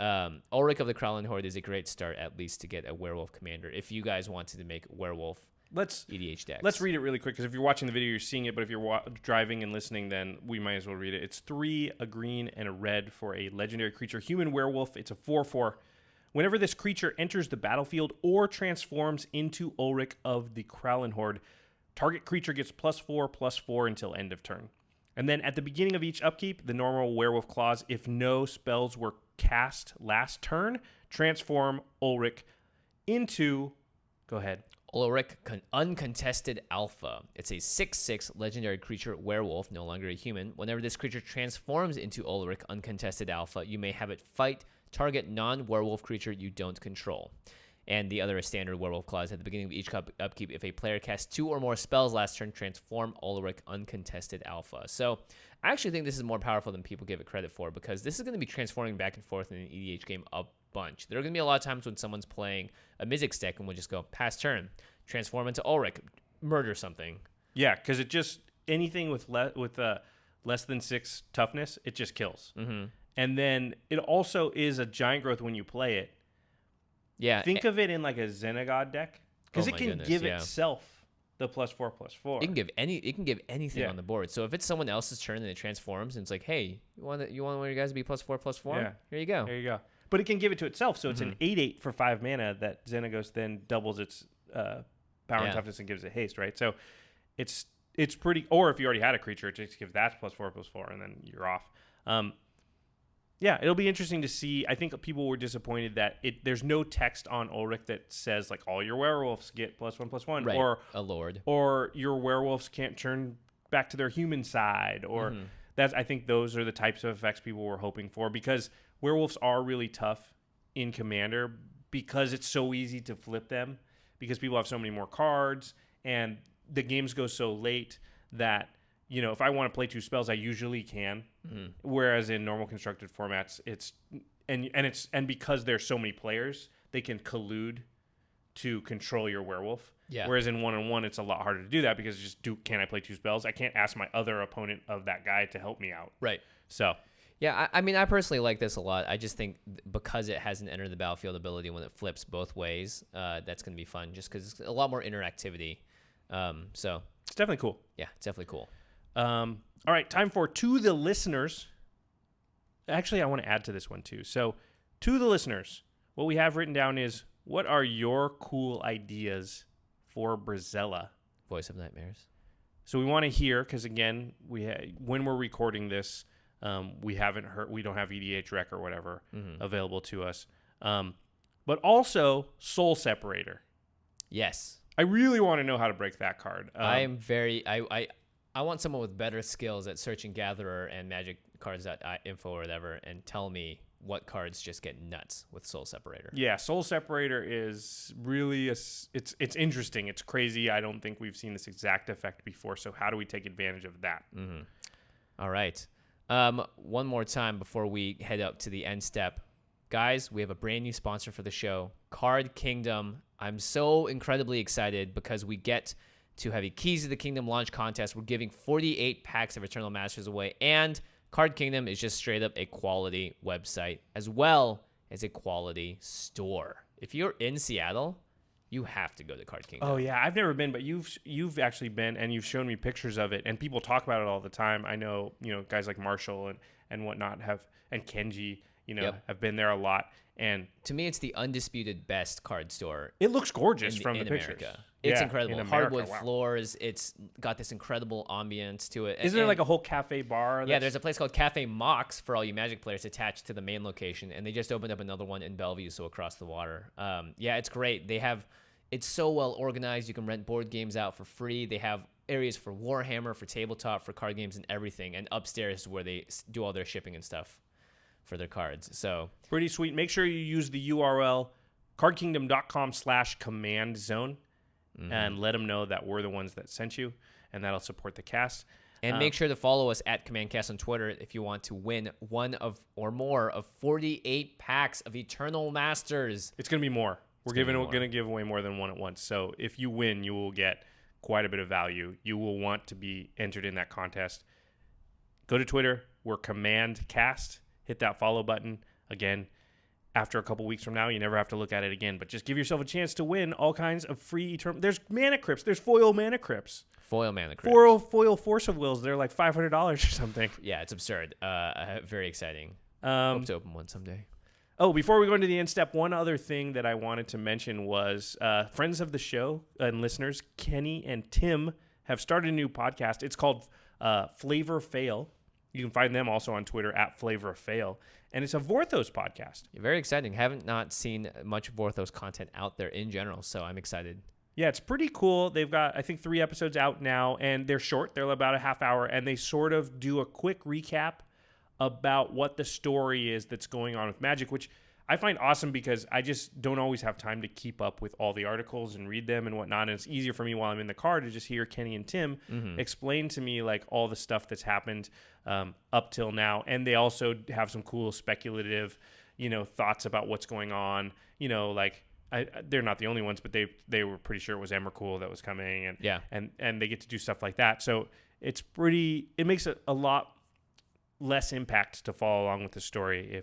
Ulrich of the Krallen Horde is a great start, at least, to get a werewolf commander if you guys wanted to make werewolf EDH decks. Let's read it really quick, because if you're watching the video, you're seeing it, but if you're driving and listening, then we might as well read it. It's 3, a green, and a red for a legendary creature, human werewolf. It's a 4/4. Whenever this creature enters the battlefield or transforms into Ulrich of the Krallen Horde, target creature gets +4/+4 until end of turn. And then at the beginning of each upkeep, the normal werewolf clause, if no spells were cast last turn, transform Ulrich into... Go ahead. Ulrich Uncontested Alpha. It's a 6/6 legendary creature werewolf, no longer a human. Whenever this creature transforms into Ulrich Uncontested Alpha, you may have it fight target non-werewolf creature you don't control. And the other is standard werewolf clause. At the beginning of each upkeep, if a player casts 2 or more spells last turn, transform Ulrich Uncontested Alpha. So I actually think this is more powerful than people give it credit for, because this is going to be transforming back and forth in an EDH game a bunch. There are going to be a lot of times when someone's playing a Mizzix deck and we'll just go, pass turn, transform into Ulrich, murder something. Yeah, because it just, anything with less than 6 toughness, it just kills. Mm-hmm. And then it also is a giant growth when you play it. Yeah. Think of it in like a Xenagod deck, because it can give itself the +4/+4. It can give anything on the board. So if it's someone else's turn and it transforms and it's like, hey, you want one of your guys to be +4/+4? Yeah. Here you go. There you go. But it can give it to itself, so it's an 8/8 for 5 mana that Xenagos then doubles its power and toughness and gives it haste, right? So it's pretty. Or if you already had a creature, it just gives that +4/+4, and then you're off. Yeah, it'll be interesting to see. I think people were disappointed that there's no text on Ulrich that says like all your werewolves get +1/+1, right. or a lord, or your werewolves can't turn back to their human side, or that's. I think those are the types of effects people were hoping for, because werewolves are really tough in Commander because it's so easy to flip them, because people have so many more cards and the games go so late that, you know, if I want to play 2 spells, I usually can. Whereas in normal constructed formats, it's because there's so many players, they can collude to control your werewolf. Yeah. Whereas in 1-on-1, it's a lot harder to do that, because can I play 2 spells? I can't ask my other opponent of that guy to help me out. Right. So. Yeah, I mean, I personally like this a lot. I just think because it has an enter the battlefield ability when it flips both ways, that's going to be fun, just because it's a lot more interactivity. So it's definitely cool. Yeah, it's definitely cool. All right, time for To the Listeners. Actually, I want to add to this one too. So, to the listeners, what we have written down is, what are your cool ideas for Brisela? Voice of Nightmares. So we want to hear, because again, when we're recording this, we don't have EDH Rec or whatever available to us. But also Soul Separator. Yes. I really want to know how to break that card. I want someone with better skills at search and gatherer and magic cards info or whatever, and tell me what cards just get nuts with Soul Separator. Yeah, Soul Separator is really it's interesting. It's crazy. I don't think we've seen this exact effect before. So how do we take advantage of that? All right. One more time before we head up to the end step. Guys, we have a brand new sponsor for the show, Card Kingdom. I'm so incredibly excited because we get to have a Keys to the Kingdom launch contest. We're giving 48 packs of Eternal Masters away, and Card Kingdom is just straight up a quality website, as well is a quality store. If you're in Seattle, you have to go to Card Kingdom. Oh yeah, I've never been, but you've actually been, and you've shown me pictures of it, and people talk about it all the time. I know, guys like Marshall and whatnot and Kenji, have been there a lot. And to me, it's the undisputed best card store. It looks gorgeous from the pictures. America. It's incredible. Hardwood wow. floors. It's got this incredible ambience to it. Isn't there like a whole cafe bar? Yeah, there's a place called Cafe Mox for all you Magic players attached to the main location, and they just opened up another one in Bellevue, so across the water. Yeah, it's great. It's so well organized. You can rent board games out for free. They have areas for Warhammer, for tabletop, for card games, and everything. And upstairs is where they do all their shipping and stuff for their cards. So pretty sweet. Make sure you use the URL cardkingdom.com/command zone and let them know that we're the ones that sent you, and that'll support the cast. And make sure to follow us at CommandCast on Twitter if you want to win one of or more of 48 packs of Eternal Masters. It's going to be more. We're going to give away more than one at once. So if you win, you will get quite a bit of value. You will want to be entered in that contest. Go to Twitter. We're CommandCast. Hit that follow button. Again, after a couple weeks from now, you never have to look at it again. But just give yourself a chance to win all kinds of free Eternal. There's mana crypts. There's foil mana crypts. Foil mana crypts. Foil Force of Wills. They're like $500 or something. Yeah, it's absurd. Very exciting. Hope to open one someday. Oh, before we go into the end step, one other thing that I wanted to mention was friends of the show and listeners, Kenny and Tim, have started a new podcast. It's called Flavor Fail. You can find them also on Twitter at Flavor Fail. And it's a Vorthos podcast. Very exciting. Haven't not seen much Vorthos content out there in general, so I'm excited. Yeah, it's pretty cool. They've got, I think, 3 episodes out now, and they're short. They're about a half hour, and they sort of do a quick recap about what the story is that's going on with Magic, which I find awesome because I just don't always have time to keep up with all the articles and read them and whatnot. And it's easier for me while I'm in the car to just hear Kenny and Tim explain to me like all the stuff that's happened up till now. And they also have some cool speculative, thoughts about what's going on. They're not the only ones, but they were pretty sure it was Emrakul that was coming, and they get to do stuff like that. So it makes it a lot less impact to follow along with the story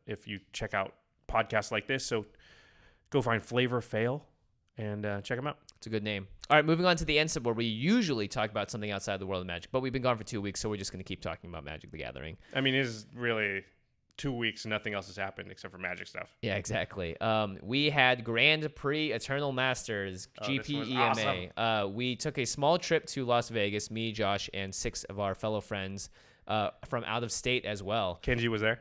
if you check out podcasts like this. So go find Flavor Fail and check them out. It's a good name. All right, moving on to the end step where we usually talk about something outside the world of Magic, but we've been gone for 2 weeks, so we're just going to keep talking about Magic the Gathering. I mean, it is really 2 weeks and nothing else has happened except for Magic stuff. Yeah, exactly. We had Grand Prix Eternal Masters, GP EMA. Awesome. We took a small trip to Las Vegas, me, Josh, and 6 of our fellow friends from out of state as well. Kenji was there?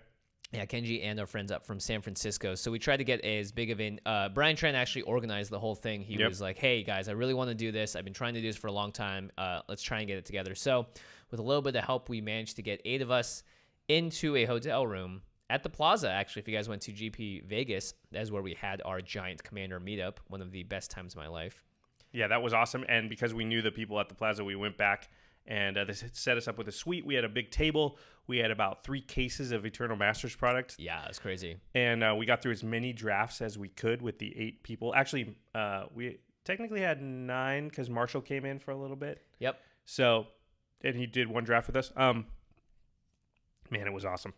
Yeah, Kenji and our friends up from San Francisco. So we tried to get as big of an... Brian Tran actually organized the whole thing. He was like, hey, guys, I really want to do this. I've been trying to do this for a long time. Let's try and get it together. So with a little bit of help, we managed to get 8 of us into a hotel room at the Plaza. Actually, if you guys went to GP Vegas, that's where we had our giant Commander meetup, one of the best times of my life. Yeah, that was awesome. And because we knew the people at the Plaza, we went back and they set us up with a suite. We had a bbig table. We had about 3 cases of Eternal Masters product. Yeah, it was crazy. And we got through as many drafts as we could with the 8 people. Actually, we technically had 9 because Marshall came in for a little bit. Yep. So, and he did 1 draft with us. Man, it was awesome.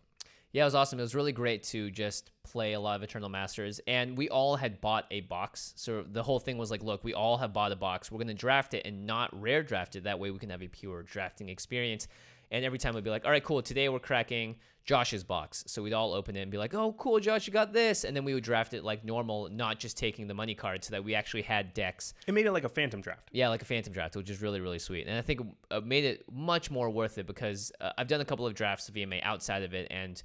Yeah, it was awesome. It was really great to just play a lot of Eternal Masters. And we all had bought a box. So the whole thing was like, look, we all have bought a box. We're going to draft it and not rare draft it. That way we can have a pure drafting experience. And every time we'd be like, all right, cool. Today we're cracking Josh's box. So we'd all open it and be like, oh, cool, Josh, you got this. And then we would draft it like normal, not just taking the money card, so that we actually had decks. It made it like a phantom draft. Yeah, like a phantom draft, which is really, really sweet. And I think it made it much more worth it because I've done a couple of drafts of VMA outside of it, and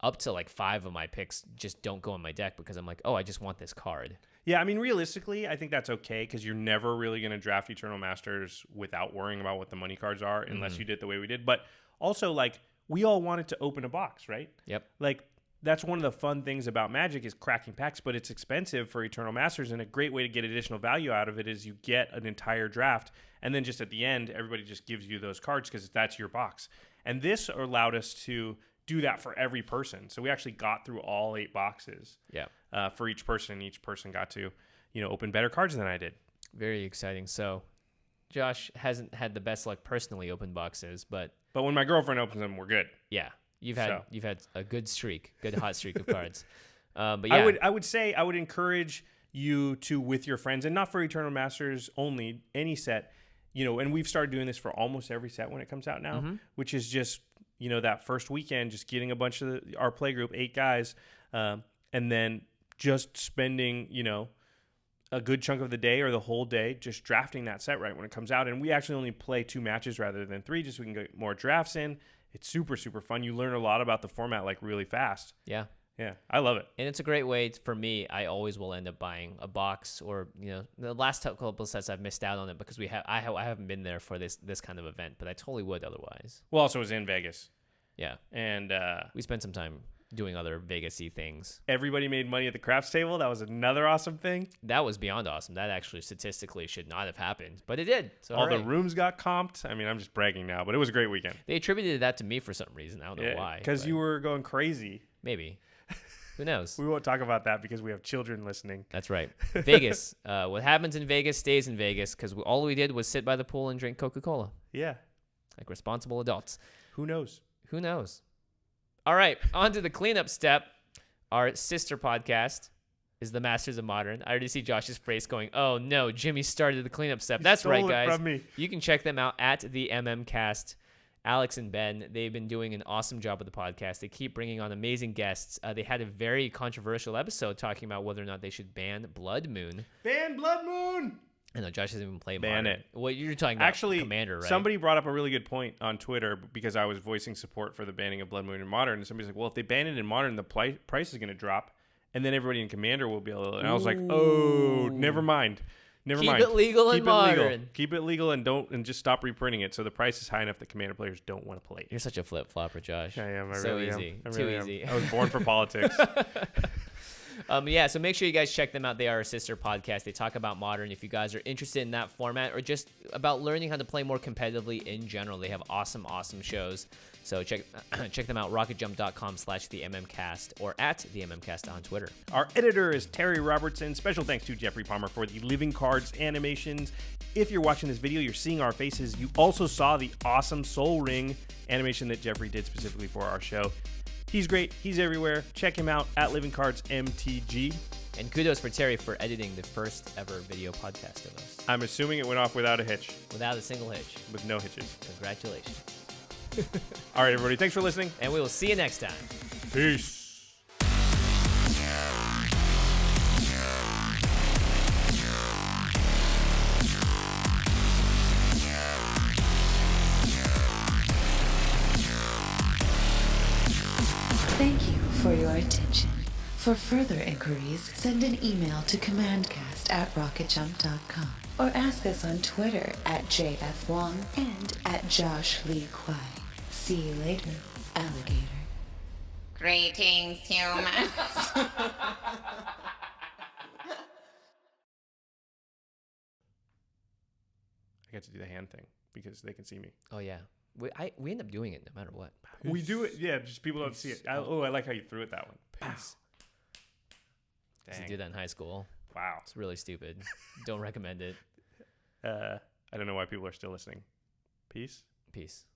up to like 5 of my picks just don't go in my deck because I'm like, oh, I just want this card. Yeah, I mean, realistically, I think that's okay because you're never really going to draft Eternal Masters without worrying about what the money cards are unless you did the way we did. But also, like, we all wanted to open a box, right? Yep. Like, that's one of the fun things about Magic is cracking packs, but it's expensive for Eternal Masters, and a great way to get additional value out of it is you get an entire draft, and then just at the end, everybody just gives you those cards because that's your box. And this allowed us to do that for every person. So we actually got through all 8 boxes for each person. Each person got to, open better cards than I did. Very exciting. So Josh hasn't had the best luck personally open boxes, but when my girlfriend opens them, we're good. Yeah. You've had a good streak, good hot streak of cards. But yeah, I would encourage you to, with your friends, and not for Eternal Masters only, any set, and we've started doing this for almost every set when it comes out now, which is just, that first weekend, just getting a bunch of our play group, 8 guys, and then just spending, a good chunk of the day or the whole day just drafting that set right when it comes out. And we actually only play 2 matches rather than 3, just so we can get more drafts in. It's super, super fun. You learn a lot about the format really fast. Yeah. Yeah, I love it. And it's a great way for me. I always will end up buying a box, or the last couple of sets I've missed out on it because I haven't been there for this kind of event, but I totally would otherwise. Well, also it was in Vegas. Yeah. And we spent some time doing other Vegas-y things. Everybody made money at the craps table. That was another awesome thing. That was beyond awesome. That actually statistically should not have happened, but it did. So all the rooms got comped. I mean, I'm just bragging now, but it was a great weekend. They attributed that to me for some reason. I don't know why. Because you were going crazy. Maybe. Who knows? We won't talk about that because we have children listening. That's right. Vegas. What happens in Vegas stays in Vegas, because all we did was sit by the pool and drink Coca-Cola. Yeah. Like responsible adults. Who knows? Who knows? All right. On to the cleanup step. Our sister podcast is the Masters of Modern. I already see Josh's face going, oh no, Jimmy started the cleanup step. That's right, guys. From me. You can check them out at the CommandCast. Alex and Ben, they've been doing an awesome job with the podcast. They keep bringing on amazing guests. They had a very controversial episode talking about whether or not they should ban Blood Moon. Ban Blood Moon! I know, Josh doesn't even play Ban Modern. it. Well, you're talking about Actually, Commander, right? Somebody brought up a really good point on Twitter because I was voicing support for the banning of Blood Moon in Modern. And somebody's like, well, if they ban it in Modern, the price is going to drop. And then everybody in Commander will be able to... And I was like, oh, never mind. Keep it legal in Modern. Keep it legal and just stop reprinting it so the price is high enough that Commander players don't want to play it. You're such a flip-flopper, Josh. I am. I so really easy. am. Too easy. I was born for politics. Yeah, so make sure you guys check them out. They are a sister podcast. They talk about Modern. If you guys are interested in that format or just about learning how to play more competitively in general, they have awesome shows. So check them out, rocketjump.com/theMMcast or at theMMcast on Twitter. Our editor is Terry Robertson. Special thanks to Geoffrey Palmer for the Living Cards animations. If you're watching this video, you're seeing our faces. You also saw the awesome Soul Ring animation that Geoffrey did specifically for our show. He's great. He's everywhere. Check him out at Living Cards MTG. And kudos for Terry for editing the first ever video podcast of us. I'm assuming it went off without a hitch. Without a single hitch. With no hitches. Congratulations. All right, everybody. Thanks for listening. And we will see you next time. Peace. Thank you for your attention. For further inquiries, send an email to commandcast@rocketjump.com or ask us on Twitter at JFWong and at Josh Lee Kwai. See you later, alligator. Greetings, humans. I got to do the hand thing because they can see me. Oh, yeah. We end up doing it no matter what. We do it. Yeah, just people don't see it. I like how you threw it that one. Peace. I used to do that in high school. Wow. It's really stupid. Don't recommend it. I don't know why people are still listening. Peace. Peace.